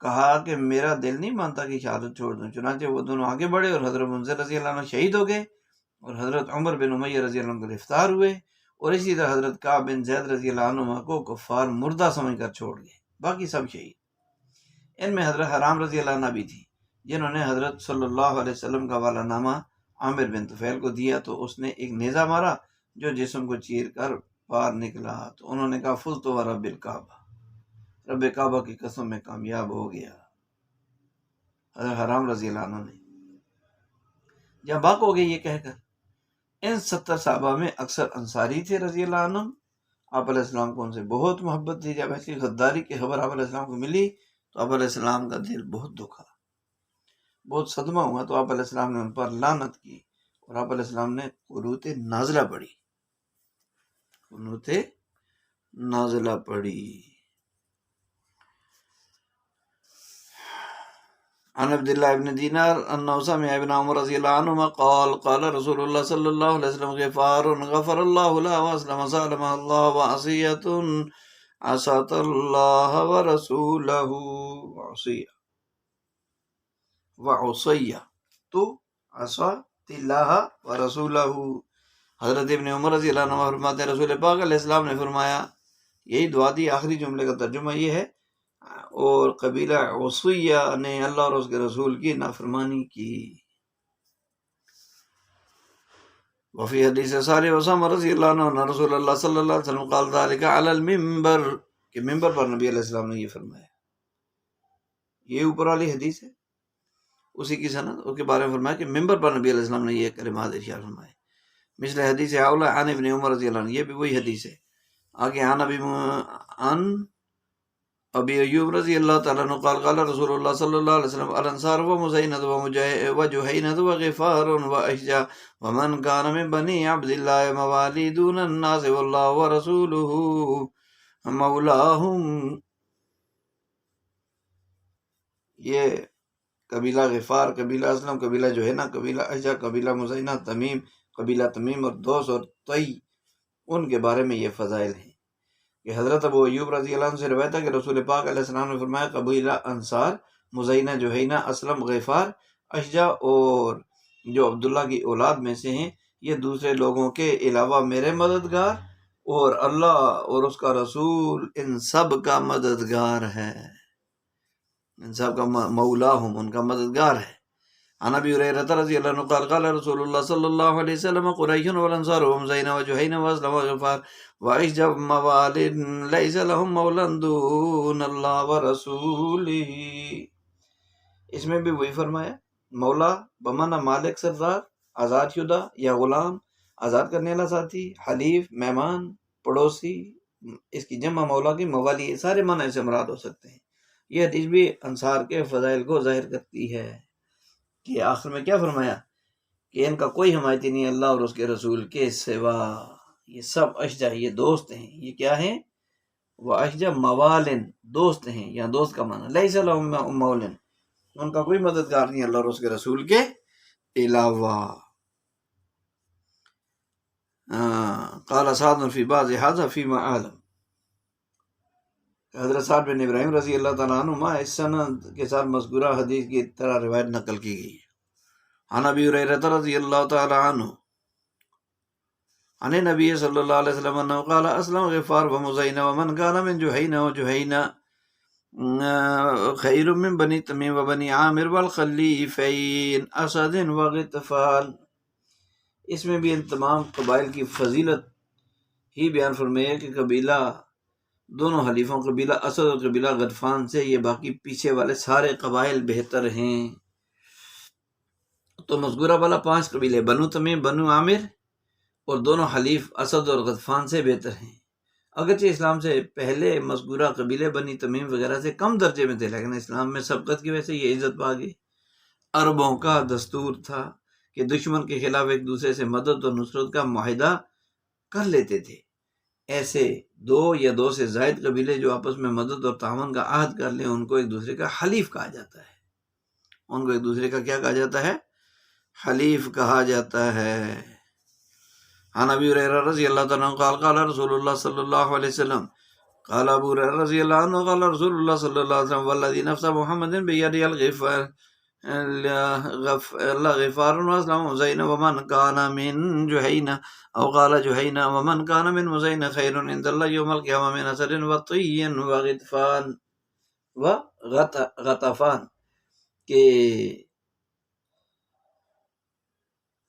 کہا کہ میرا دل نہیں مانتا کہ شہادت چھوڑ دوں. چنانچہ وہ دونوں آگے بڑھے اور حضرت منذر رضی اللہ عنہ شہید ہو گئے اور حضرت عمر بن امیہ رضی اللہ عنہ گرفتار ہوئے. اور اسی طرح حضرت کعب بن زید رضی اللہ عنہ کو کفار مردہ سمجھ کر چھوڑ گئے. باقی سب شہید. ان میں حضرت حرام رضی اللہ عنہ بھی تھی، جنہوں نے حضرت صلی اللہ علیہ وسلم کا والا نامہ عامر بن طفیل کو دیا تو اس نے ایک نیزہ مارا جو جسم کو چیر کر باہر نکلا. تو انہوں نے کہا فزت و رب الکعبہ، رب کعبہ کی قسم میں کامیاب ہو گیا. حضرت حرام رضی اللہ عنہ نے جب باق ہو گئے یہ کہہ کر. ان 70 صحابہ میں اکثر انصاری تھے رضی اللہ عنہ. آپ علیہ السلام کو ان سے بہت محبت تھی. جب ایسی غداری کی خبر آپ علیہ السلام کو ملی تو آپ علیہ السلام کا دل بہت دکھا، بہت صدمہ ہوا، تو آپ علیہ السلام نے ان پر لعنت کی اور آپ علیہ السلام نے قنوت نازلہ پڑھی، قنوت نازلہ پڑھی۔ عن عبد الله بن دينار أنه سمع ابن عمر رضي الله عنهما قال قال رسول الله صلى الله عليه وسلم غفار غفر الله له وأسلم سالمه الله وعصية عصت الله ورسوله وعصية تو عصت الله ورسوله۔ حضرت ابن عمر رضی اللہ عنہ فرماتے ہیں رسول پاک علیہ السلام نے فرمایا، یہی دعا دی، آخری جملے کا ترجمہ یہ ہے، اور قبیلہ عصیہ نے اللہ اور اس کے رسول کی نافرمانی کی۔ وفی حدیث ساری اسامہ رضی اللہ عنہ رسول اللہ صلی اللہ علیہ وسلم قال ذلك علی المنبر، کہ ممبر پر نبی علیہ السلام نے یہ فرمایا۔ یہ اوپر والی حدیث ہے، اسی کی سند، اس کے بارے میں فرمایا کہ ممبر پر نبی علیہ السلام نے یہ کلمات ارشاد فرمائے۔ مثل حدیث اولا عن ابن عمر رضی اللہ عنہ، یہ بھی وہی حدیث ہے۔ آگے عن ابی ایوب رضی اللہ تعالیٰ عنہ قال قال رسول اللہ صلی اللہ علیہ وسلم الانصار ومزینۃ وجہینۃ وغفار واشجع ومن کان من بنی عبد اللہ موالی دون الناس واللہ ورسولہ مولاہم۔ یہ قبیلہ غفار، قبیلہ اسلم، قبیلہ جوہینہ، قبیلہ اشجع، قبیلہ مزینہ، تمیم، قبیلہ تمیم اور دوس اور طی، ان کے بارے میں یہ فضائل ہیں کہ حضرت ابو ایوب رضی اللہ عنہ سے روایت ہے کہ رسول پاک علیہ السلام نے فرمایا قبیلہ انصار، مزینہ، جوہینہ، اسلم، غفار، اشجع اور جو عبداللہ کی اولاد میں سے ہیں، یہ دوسرے لوگوں کے علاوہ میرے مددگار اور اللہ اور اس کا رسول ان سب کا مددگار ہے، ان سب کا مولا ہوں، ان کا مددگار ہے۔ عن ابی ہریرہ رضی اللہ عنہ قال قال رسول اللہ صلی اللہ علیہ وسلم قریش والانصار ومزینہ وجہینہ واسلم وغفار واشجع موال لیس لهم مولا دون اللہ ورسولہ۔ اس میں بھی وہی فرمایا، مولا بمعنی مالک، سردار، آزاد شدہ یا غلام، آزاد کرنے والا ساتھی، حلیف، مہمان، پڑوسی، اس کی جمع مولا کی، موالی، سارے معنی سے مراد ہو سکتے ہیں۔ یہ حدیث بھی انصار کے فضائل کو ظاہر کرتی ہے کہ آخر میں کیا فرمایا کہ ان کا کوئی حمایتی نہیں اللہ اور اس کے رسول کے سوا، یہ سب اشجع، یہ دوست ہیں۔ یہ کیا ہیں؟ وہ اشجع موالن، دوست ہیں، یا دوست کا معنی لیس لهم مولن، ان کا کوئی مددگار نہیں اللہ اور اس کے رسول کے علاوہ۔ قال سعد فی بعض هذا فيما اعلم، حضرت سعد بن ابراہیم رضی اللہ تعالیٰ عنہما اس سند کے ساتھ مذکورہ حدیث کی طرح روایت نقل کی گئی ہے۔ عن ابی ہریرہ رضی اللہ تعالیٰ عنہ عن النبی صلی اللہ علیہ وسلم انہ قال اسلم غفار ومزینہ ومن کان من جوہینہ وجوہینہ خیر من بنی تمیم وبنی عامر والخلیفین اسد وغطفان۔ اس میں بھی ان تمام قبائل کی فضیلت ہی بیان فرمائی کہ قبیلہ دونوں حلیفوں، قبیلہ اسد اور قبیلہ غطفان سے یہ باقی پیچھے والے سارے قبائل بہتر ہیں۔ تو مذکورہ والا 5 قبیلے بنو تمیم، بنو عامر اور دونوں حلیف اسد اور غطفان سے بہتر ہیں۔ اگرچہ اسلام سے پہلے مذکورہ قبیلے بنی تمیم وغیرہ سے کم درجے میں تھے، لیکن اسلام میں سبقت کی وجہ سے یہ عزت پا گئے۔ عربوں کا دستور تھا کہ دشمن کے خلاف ایک دوسرے سے مدد اور نصرت کا معاہدہ کر لیتے تھے۔ ایسے 2 یا 2 سے زائد قبیلے جو آپس میں مدد اور تعاون کا عہد کر لیں، ان کو ایک دوسرے کا حلیف کہا جاتا ہے۔ ان کو ایک دوسرے کا کیا کہا جاتا ہے؟ حلیف کہا جاتا ہے۔ عن ابی ہریرہ رضی اللہ تعالیٰ عنہ قال قال رسول اللہ صلی اللہ علیہ وسلم قال ابو ہریرہ رضی اللہ عنہ قال رسول اللہ صلی اللہ علیہ وسلم والذی نفس محمد بیدہ الغفار غفار واسلم مزینہ ومن کان من جوہینہ او قال جوہینہ ومن کان من مزینہ خیر عند اللہ یوم القیامہ من اسد وطی وغطفان، کہ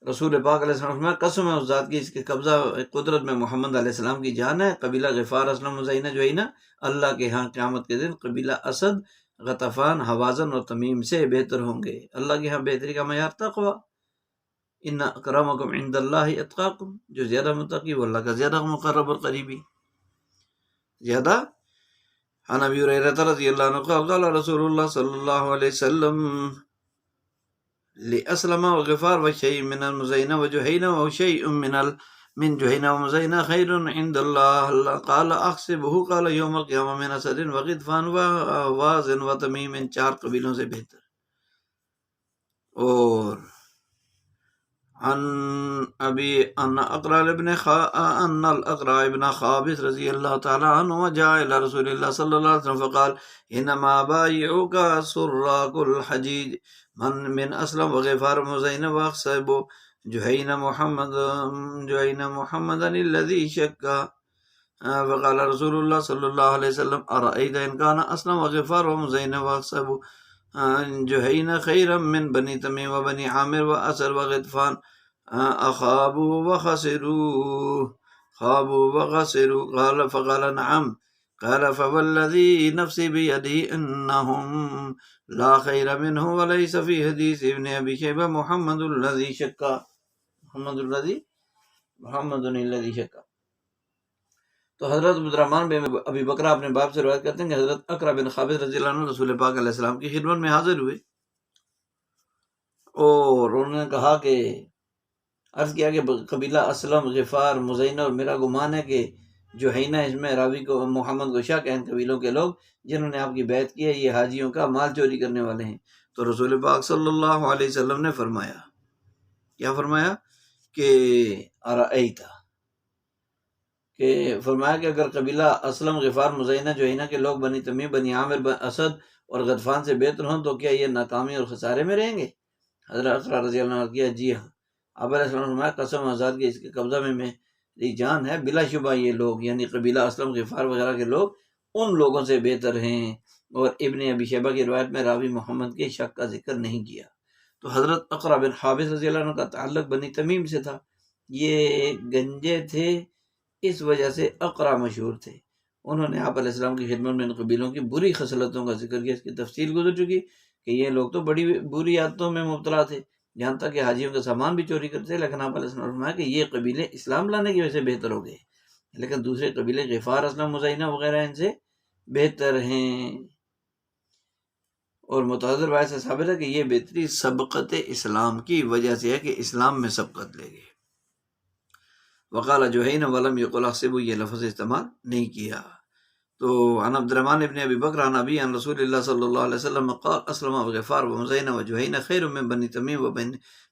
رسول پاک علیہ السلام میں قسم ہے اس ذات کی اس کے قبضہ قدرت میں محمد علیہ السلام کی جان ہے، قبیلہ غفار، اسلم، مزینہ، جوہینہ اللہ کے ہاں قیامت کے دن قبیلہ اسد، غطفان، حوازن اور تمیم سے بہتر ہوں گے۔ اللہ کے ہاں بہتری کا معیار تقوی، ان اکرمکم عند اللہ اتقاکم، جو زیادہ متقی وہ اللہ کا زیادہ مقرب اور قریبی، زیادہ عن ابی ہریرہ رضی اللہ عنہ قال قال رسول اللہ صلی اللہ علیہ وسلم لأسلم وغفار وشيء من المزينة وجهينة وشيء من جهينة ومزينة خير عند الله. قال احسبه قال يوم القيامة من اسد وغطفان ووازن وتميم، ان 4 قبیلوں سے بہتر. اور عن ابي ان اقرا ابن خابس رضی اللہ تعالی عنہ جاء الى رسول الله صلی اللہ علیہ وسلم فقال انما بايعك سراق الحجيج من اسلم وغفار مزين واخصب جهين محمدا الذي شك. فقال رسول الله صلی اللہ علیہ وسلم ارايت ان كان اسلم وغفار ومزين واخصب جهين خيرا من بني تميم وبني عامر واسر وغطفان خابوا وخسروا. قال فقال نعم. قال فوالذي نفسي بيده انهم لا خير منه وليس في حديث ابن ابي شيبه محمد الذي شك. تو حضرت عبد الرحمن بن ابی بکر اپنے باپ سے روایت کرتے ہیں کہ حضرت اقرا بن خابس رضی اللہ عنہ رسول پاک علیہ السلام کی خدمت میں حاضر ہوئے اور انہوں نے کہا کہ عرض کیا کہ قبیلہ اسلم، غفار، مزینہ اور میرا گمان ہے کہ جوہینہ، اس میں راوی کو محمد کو شک ہے، ان قبیلوں کے لوگ جنہوں نے آپ کی بیعت کی ہے یہ حاجیوں کا مال چوری کرنے والے ہیں. تو رسول پاک صلی اللہ علیہ وسلم نے فرمایا، کیا فرمایا کہ ارأیت، کہ فرمایا کہ اگر قبیلہ اسلم، غفار، مزینہ، جوہینہ کے لوگ بنی تمیم، بنی عامر، اسد اور غطفان سے بہتر ہوں تو کیا یہ ناکامی اور خسارے میں رہیں گے؟ حضرت اقرا رضی اللہ عنہ نے کیا جی ہاں. آپ علیہ السلام نے فرمایا قسم آزاد کی اس کے قبضہ میں میری جان ہے، بلا شبہ یہ لوگ یعنی قبیلہ اسلم، غفار وغیرہ کے لوگ ان لوگوں سے بہتر ہیں. اور ابن ابی شیبہ کی روایت میں راوی محمد کے شک کا ذکر نہیں کیا. تو حضرت اقرا بن حابس رضی اللہ عنہ کا تعلق بنی تمیم سے تھا، یہ گنجے تھے، اس وجہ سے اقرا مشہور تھے. انہوں نے آپ علیہ السلام کی خدمت میں ان قبیلوں کی بری خصلتوں کا ذکر کیا. اس کی تفصیل گزر چکی کہ یہ لوگ تو بڑی بری عادتوں میں مبتلا تھے، یہاں تک کہ حاجیوں کا سامان بھی چوری کرتے، لیکن آپ علیہ السلام نے فرمایا کہ یہ قبیلے اسلام لانے کی وجہ سے بہتر ہو گئے، لیکن دوسرے قبیلے غفار، اسلم، مزینہ وغیرہ ان سے بہتر ہیں. اور متعدد روایت سے ثابت ہے کہ یہ بہتری سبقت اسلام کی وجہ سے ہے کہ اسلام میں سبقت لے گئے. وقال جوہین ولم یقل احسب، یہ لفظ استعمال نہیں کیا. تو عن عبد الرحمن ابن ابی بکر عن ابی عن رسول اللہ صلی اللہ علیہ وسلم قال اسلم وغفار ومزینہ وجوہینہ خیر من بنی تمیم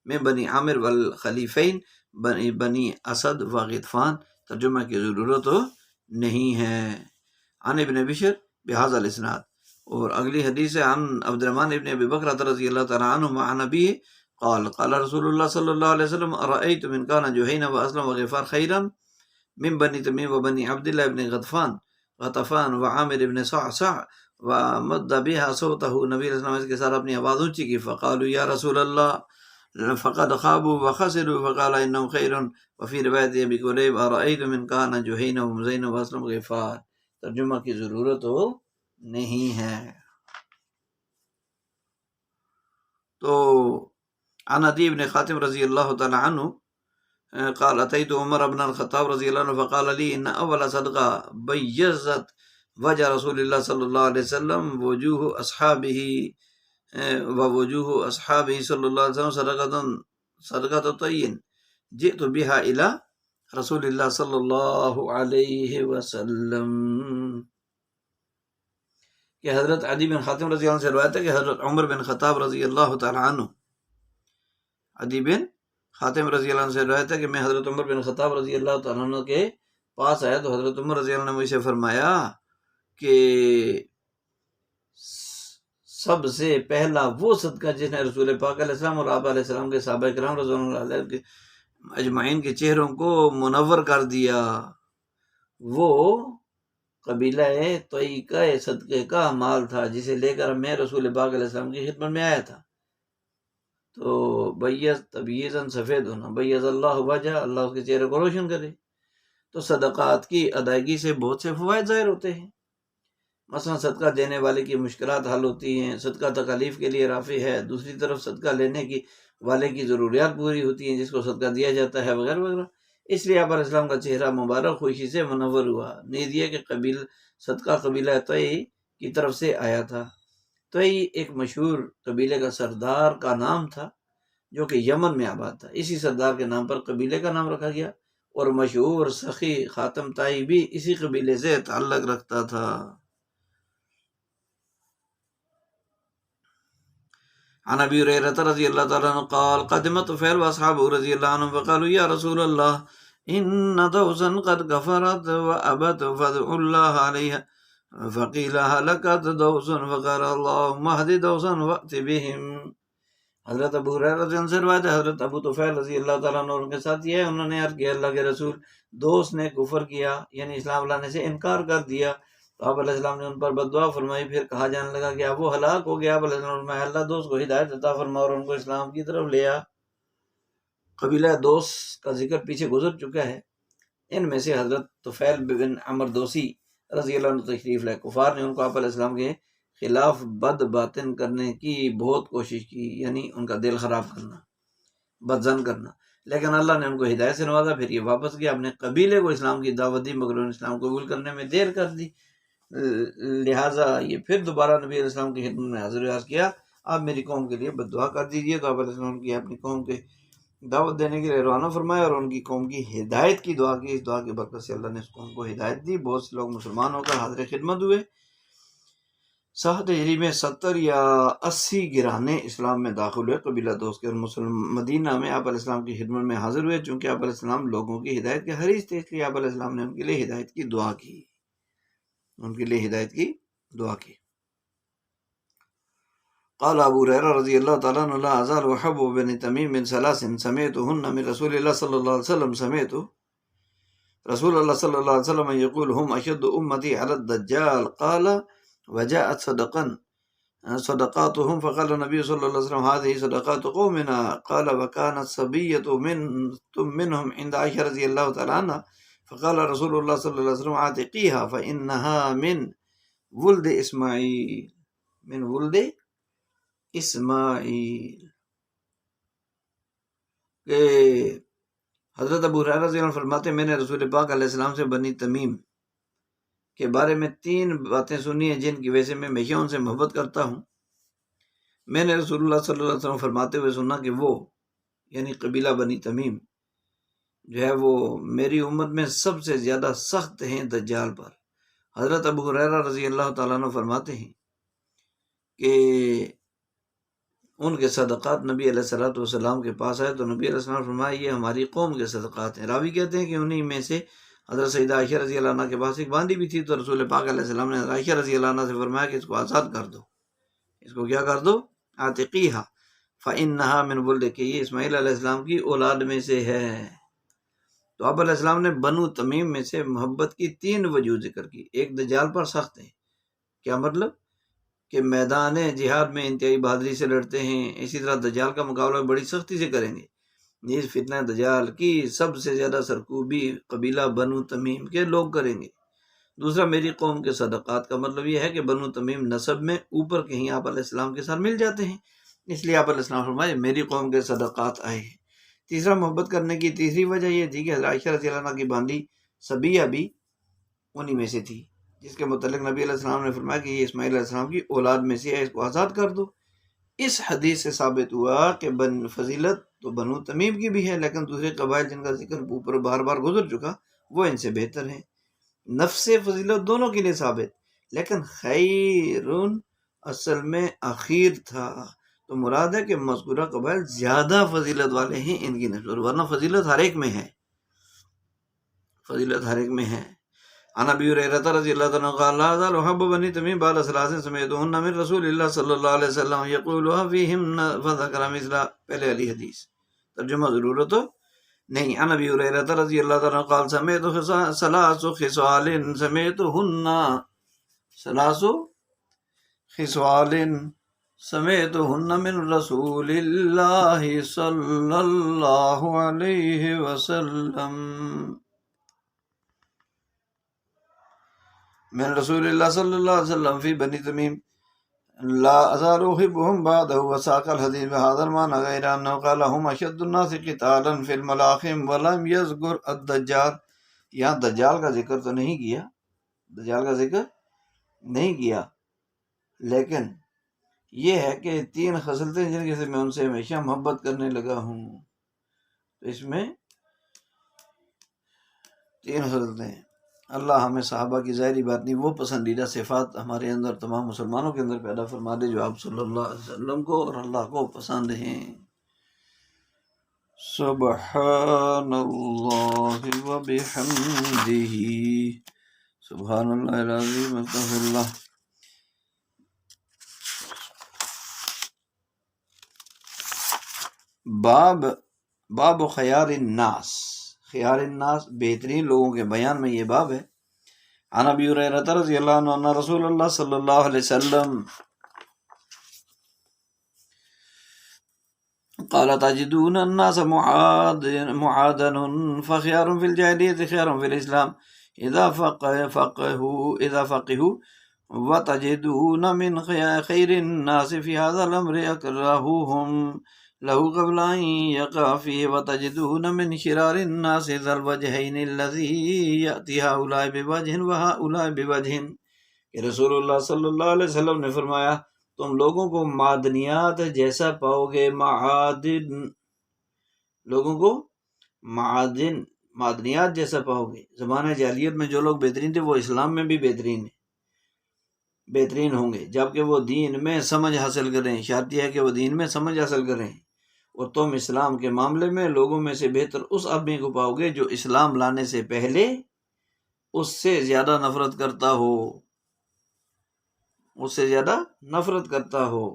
من بنی عامر والخلیفین بنی اسد وغطفان. ترجمہ کی ضرورت نہیں ہے. عن ابن بشر بہذا الاسناد. اور اگلی حدیث ہے عن عبد الرحمن ابن ابی بکر رضی اللہ تعالی عنہ عن ابی قال قال رسول اللہ صلی اللہ علیہ وسلم ارأیتم ان کان جوہینہ واسلم وغفار خیرا من بنی تمیم وبنی عبداللہ ابن غطفان وعامر ابن صعصع ومد بها صوتہ. نبی علیہ السلام اس کے ساتھ اپنی آواز اونچی کی. فقالوا یا رسول اللہ فقد خابوا وخسروا فقال انهم خیر. وفی روایت ابی قلیب ارأیتم ان کان جوہینہ ومزینہ واسلم وغفار. ترجمہ کی ضرورت نہیں ہے. تو عن عدی بن خاتم رضی اللہ تعالی عنہ قال اتيت عمر بن الخطاب رضی اللہ عنہ فقال لي ان اول صدقہ بیضت وجہ رسول اللہ صلی اللہ علیہ وسلم وجوہ اصحابہ صلی اللہ علیہ وسلم صدقۃ طین جئت بها الى رسول اللہ صلی اللہ علیہ وسلم. کہ حضرت عدی بن خاتم رضی اللہ عنہ سے روایت ہے کہ حضرت عمر بن خطاب رضی اللہ تعالی عنہ، عدی بن خاتم رضی اللہ عنہ سے روایت ہے کہ میں حضرت عمر بن خطاب رضی اللہ تعالیٰ عنہ کے پاس آیا تو حضرت عمر رضی اللہ عنہ نے مجھ سے فرمایا کہ سب سے پہلا وہ صدقہ جس نے رسول پاک علیہ السلام اور آپ علیہ السلام کے صحابہ کرام رضی اللہ علیہ اجمعین کے چہروں کو منور کر دیا، وہ قبیلہ طئی کا صدقے کا مال تھا جسے لے کر میں رسول پاک علیہ السلام کی خدمت میں آیا تھا. تو بیض تبییزاً، سفید ہونا، بیض اللہ وجہ، اللہ اس کے چہرے کو روشن کرے. تو صدقات کی ادائیگی سے بہت سے فوائد ظاہر ہوتے ہیں. مثلا صدقہ دینے والے کی مشکلات حل ہوتی ہیں، صدقہ تکالیف کے لیے رافع ہے، دوسری طرف صدقہ لینے کی والے کی ضروریات پوری ہوتی ہیں جس کو صدقہ دیا جاتا ہے، وغیرہ وغیرہ. اس لیے آپ علیہ السلام کا چہرہ مبارک خوشی سے منور ہوا۔ نیز یہ کہ صدقہ قبیلہ طئی کی طرف سے آیا تھا۔ طئی ایک مشہور قبیلے کا سردار کا نام تھا جو کہ یمن میں آباد تھا۔ اسی سردار کے نام پر قبیلے کا نام رکھا گیا، اور مشہور سخی خاتم طائی بھی اسی قبیلے سے تعلق رکھتا تھا۔ عن ابی ہریرہ رضی اللہ تعالیٰ عنہ قال قدمت طفیل واصحابہ رضی اللہ عنہ فقالوا یا رسول اللہ ان دوسا قد کفرت وابت فادع اللہ علیہ فقیل ہلکت دوس فقال اللہم اہد دوسا وأت بہم۔ حضرت ابو ہریرہ رضی اللہ عنہ سے روایت ہے، حضرت ابو طفیل رضی اللہ تعالیٰ عنہ ان کے ساتھ یہ ہے، انہوں نے عرض کیا اللہ کے رسول، دوست نے کفر کیا یعنی اسلام لانے سے انکار کر دیا، تو آپ علیہ السلام نے ان پر بد دعا فرمائی۔ پھر کہا جانے لگا کہ اب وہ ہلاک ہو گیا۔ آپ علیہ السلام نے فرمایا اللہ دوست کو ہدایت عطا فرما اور ان کو اسلام کی طرف لے آ۔ قبیلہ دوس کا ذکر پیچھے گزر چکا ہے، ان میں سے حضرت طفیل بن عمر دوسی رضی اللہ عنہ تشریف لائے۔ کفار نے ان کو آپ علیہ السلام کے خلاف بد باطن کرنے کی بہت کوشش کی، یعنی ان کا دل خراب کرنا، بدظن کرنا، لیکن اللہ نے ان کو ہدایت سے نوازا۔ پھر یہ واپس گیا، اپنے قبیلے کو اسلام کی دعوت دی، مگر انہوں نے اسلام قبول کرنے میں دیر کر دی، لہٰذا یہ پھر دوبارہ نبی علیہ السلام کی خدمت میں حاضر عرض کیا آپ میری قوم کے لیے بد دعا کر دیجیے۔ تو آپ علیہ السلام کی اپنی قوم کے دعوت دینے کے لیے روانہ فرمایا اور ان کی قوم کی ہدایت کی دعا کی۔ اس دعا کی برکت سے اللہ نے اس قوم کو ہدایت دی، بہت سے لوگ مسلمان ہو کر حاضر خدمت ہوئے۔ 7 ہجری میں 70 یا 80 گرانے اسلام میں داخل ہوئے قبیلہ دوست کے، اور مدینہ میں آپ علیہ السلام کی خدمت میں حاضر ہوئے۔ چونکہ آپ علیہ السلام لوگوں کی ہدایت کے حریص تھے، اس لیے آپ علیہ السلام نے ان کے لیے ہدایت کی دعا کی، قال ابو ہریرہ رضی اللہ تعالیٰ عنہ لا ازال احب بن تمیم من ثلاث سمعتهن من رسول اللہ صلی اللہ علیہ وسلم، سمعت رسول اللہ صلی اللہ علیہ وسلم یقول هم اشد امتی علی الدجال قال وجاءت صدقاتهم فقال النبي صلی اللہ علیہ وسلم هذه صدقات قومنا قال وكانت صبية منهم عند عائشة رضی اللہ تعالیٰ عنہ فقال رسول اللہ صلی اللہ علیہ وسلم عاتقیها فإنها من ولد اسماعیل کہ حضرت ابو ہریرہ رضی اللہ عنہ فرماتے ہیں میں نے رسول پاک علیہ السلام سے بنی تمیم کے بارے میں 3 باتیں سنی ہیں جن کی وجہ سے میں ہمیشہ ان سے محبت کرتا ہوں۔ میں نے رسول اللہ صلی اللہ علیہ وسلم فرماتے ہوئے سنا کہ وہ یعنی قبیلہ بنی تمیم جو ہے وہ میری امت میں سب سے زیادہ سخت ہیں دجال پر۔ حضرت ابو ہریرہ رضی اللہ تعالیٰ عنہ فرماتے ہیں کہ ان کے صدقات نبی علیہ السلام کے پاس آئے تو نبی علیہ السلام نے فرمایا یہ ہماری قوم کے صدقات ہیں۔ راوی کہتے ہیں کہ انہی میں سے حضرت سیدہ عائشہ رضی اللہ عنہ کے پاس ایک باندی بھی تھی، تو رسول پاک علیہ السلام نے عائشہ رضی اللہ عنہ سے فرمایا کہ اس کو آزاد کر دو، اس کو کیا کر دو؟ عاتقیہا فإنہا من ولد، کہ یہ اسماعیل علیہ السلام کی اولاد میں سے ہے۔ تو آپ علیہ السلام نے بنو تمیم میں سے محبت کی 3 وجوہ ذکر کی۔ ایک دجال پر سخت ہے، کیا مطلب کہ میدان جہاد میں انتہائی بہادری سے لڑتے ہیں، اسی طرح دجال کا مقابلہ بڑی سختی سے کریں گے۔ اس فتنہ دجال کی سب سے زیادہ سرکوبی قبیلہ بنو تمیم کے لوگ کریں گے۔ دوسرا میری قوم کے صدقات کا مطلب یہ ہے کہ بنو تمیم نسب میں اوپر کہیں آپ علیہ السلام کے ساتھ مل جاتے ہیں، اس لیے آپ علیہ السلام فرمائے میری قوم کے صدقات آئے ہیں۔ تیسرا محبت کرنے کی تیسری وجہ یہ تھی کہ حضرت عائشہ رضی اللہ عنہ کی باندی صبیہ بھی انہی میں سے تھی، جس کے متعلق نبی علیہ السلام نے فرمایا کہ یہ اسماعیل علیہ السلام کی اولاد میں سے ہے، اس کو آزاد کر دو۔ اس حدیث سے ثابت ہوا کہ فضیلت تو بنو تمیم کی بھی ہے، لیکن دوسرے قبائل جن کا ذکر اوپر بار بار گزر چکا وہ ان سے بہتر ہیں۔ نفس فضیلت دونوں کے لیے ثابت، لیکن خیرون اصل میں اخیر تھا، تو مراد ہے کہ مذکورہ قبائل زیادہ فضیلت والے ہیں ان کی نسبت، ورنہ فضیلت ہر ایک میں ہے، عن ابی ہریرہ رضی اللہ عنہ قال لا ازال احب بنی تمیم بعد 3 سمعتهن من رسول اللہ صلی اللہ علیہ وسلم یقولها فیہم فذکر مثل پہلے والی حدیث، ترجمہ ضرورت نہیں۔ عن ابی ہریرہ رضی اللہ عنہ قال سمعت 3 خصال سمعتهن من رسول اللہ صلی اللہ علیہ وسلم من رسول اللہ صلی اللہ علیہ وسلم فی بنی تمیم، لا أزال أحبهم بعده وساق الحديث بهذا المعنى غير أنه قال هم أشد الناس قتالا في الملاحم ولم يذكر الدجال. یہاں دجال کا ذکر تو نہیں کیا، دجال کا ذکر نہیں کیا، لیکن یہ ہے کہ 3 خصلتیں جن کے سے میں ان سے ہمیشہ محبت کرنے لگا ہوں. تو اس میں 3 خصلتیں ہیں. اللہ ہمیں صحابہ کی ظاہری بات نہیں، وہ پسندیدہ صفات ہمارے اندر تمام مسلمانوں کے اندر پیدا فرما دے جو آپ صلی اللہ علیہ وسلم کو اور اللہ کو پسند ہیں. سبحان اللہ و بحمدہ، سبحان اللہ العظیم استغفر اللہ. باب خیار الناس، خیار الناس بہترین لوگوں کے بیان میں یہ باب ہے. عن ابی ہریرہ رضی اللہ عنہ ان رسول اللہ صلی اللہ علیہ وسلم قال تجدون الناس معادن فخيار في الجاهلية خيار في الإسلام إذا فقهوا وتجدون من خير الناس في هذا الأمر أكرههم له قبل أن يقع فيه وتجدون من شرار الناس ذا الوجهين الذي يأتي هؤلاء بوجه وهؤلاء بوجه. کہ رسول اللہ صلی اللہ علیہ وسلم نے فرمایا تم لوگوں کو معدنیات جیسا پاؤ گے، معادن، لوگوں کو معدنیات جیسا پاؤ گے. زمانہ جاہلیت میں جو لوگ بہترین تھے وہ اسلام میں بھی بہترین ہوں گے، جبکہ وہ دین میں سمجھ حاصل کریں. شرط یہ ہے کہ وہ دین میں سمجھ حاصل کریں. اور تم اسلام کے معاملے میں لوگوں میں سے بہتر اس آدمی کو پاؤ گے جو اسلام لانے سے پہلے اس سے زیادہ نفرت کرتا ہو، اس سے زیادہ نفرت کرتا ہو.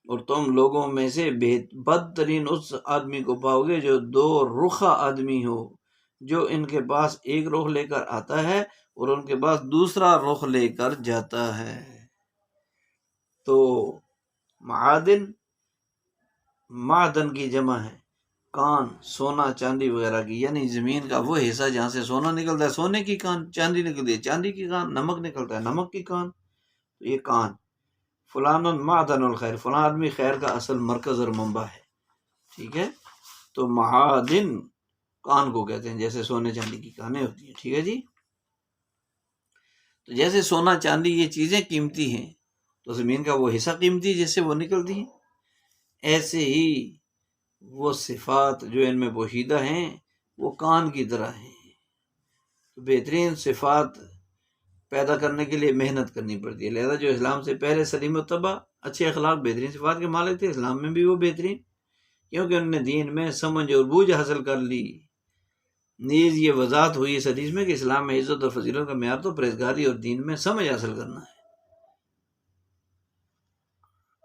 اور تم لوگوں میں سے بدترین اس آدمی کو پاؤ گے جو 2 رخا آدمی ہو، جو ان کے پاس ایک رخ لے کر آتا ہے اور ان کے پاس دوسرا رخ لے کر جاتا ہے. تو معدن کی جمع ہے کان، سونا چاندی وغیرہ کی، یعنی زمین کا وہ حصہ جہاں سے سونا نکلتا ہے سونے کی کان، چاندی نکلتی ہے چاندی کی کان، نمک نکلتا ہے نمک کی کان. تو یہ کان فلان معدن الخیر، فلاں آدمی خیر کا اصل مرکز اور منبع ہے. ٹھیک ہے، تو معادن کان کو کہتے ہیں، جیسے سونے چاندی کی کانیں ہوتی ہیں. ٹھیک ہے جی. تو جیسے سونا چاندی یہ چیزیں قیمتی ہیں تو زمین کا وہ حصہ قیمتی ہے جس سے وہ نکلتی ہیں، ایسے ہی وہ صفات جو ان میں پوشیدہ ہیں وہ کان کی طرح ہیں. تو بہترین صفات پیدا کرنے کے لیے محنت کرنی پڑتی ہے. لہذا جو اسلام سے پہلے سلیم الطبع اچھے اخلاق بہترین صفات کے مالک تھے، اسلام میں بھی وہ بہترین، کیونکہ انہوں نے دین میں سمجھ اور بوجھ حاصل کر لی. نیز یہ وضاحت ہوئی اس حدیث میں کہ اسلام میں عزت اور فضیلت کا معیار تو پرہیزگاری اور دین میں سمجھ حاصل کرنا ہے.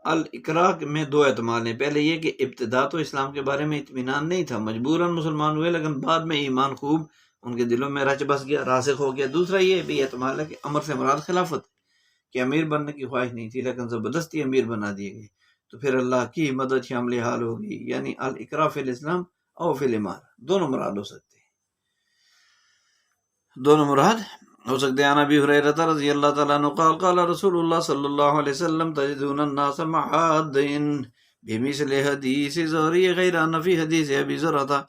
الاکراہ میں 2 احتمال ہیں. پہلے یہ کہ ابتدا تو اسلام کے بارے میں اطمینان نہیں تھا، مجبوراً مسلمان ہوئے، لیکن بعد میں ایمان خوب ان کے دلوں میں رچ بس گیا، راسخ ہو گیا. دوسرا یہ بھی احتمال ہے کہ امر سے مراد خلافت، کہ امیر بننے کی خواہش نہیں تھی لیکن زبردستی امیر بنا دیے گئے، تو پھر اللہ کی مدد شامل حال ہوگی. یعنی الاکراہ فی الاسلام او فی الامارہ، دونوں مراد ہو سکتے ہیں، دونوں مراد ہو سکتے ہیں. ابی ہریرہ رضی اللہ تعالیٰ عنہ قال قال رسول اللہ صلی اللہ علیہ وسلم تجدون الناس معادن بمثل حدیث زہری غیر ان فی حدیث ابی زرعہ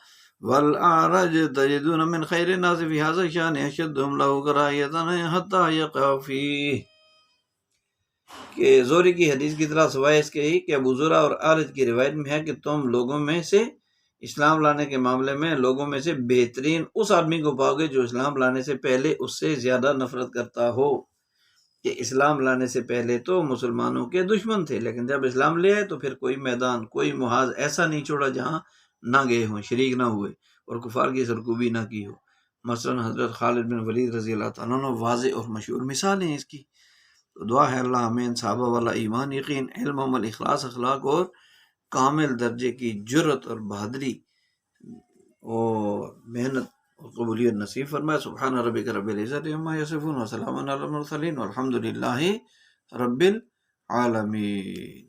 والاعرج تجدون من خیر الناس فی هذا الشان اشدهم له کراہیۃ حتی یقع فیہ. کہ زہری کی حدیث کی طرح سوائے اس کے ہی کہ ابو زرعہ اور عارج کی روایت میں ہے کہ تم لوگوں میں سے اسلام لانے کے معاملے میں لوگوں میں سے بہترین اس آدمی کو پاؤ گے جو اسلام لانے سے پہلے اس سے زیادہ نفرت کرتا ہو. کہ اسلام لانے سے پہلے تو مسلمانوں کے دشمن تھے، لیکن جب اسلام لے آئے تو پھر کوئی میدان، کوئی محاذ ایسا نہیں چھوڑا جہاں نہ گئے ہوں، شریک نہ ہوئے اور کفار کی سرکوبی نہ کی ہو. مثلا حضرت خالد بن ولید رضی اللہ تعالیٰ عنہ واضح اور مشہور مثال ہیں اس کی. تو دعا ہے اللہ ہمیں ان صحابہ والا ایمان، یقین، علم، عمل، اخلاص، اخلاق اور کامل درجے کی جرت اور بہادری اور محنت اور قبولیت نصیب فرمائے. سبحان ربک رب العزت عما یصفون وسلام علی المرسلین والحمد للہ رب العالمین.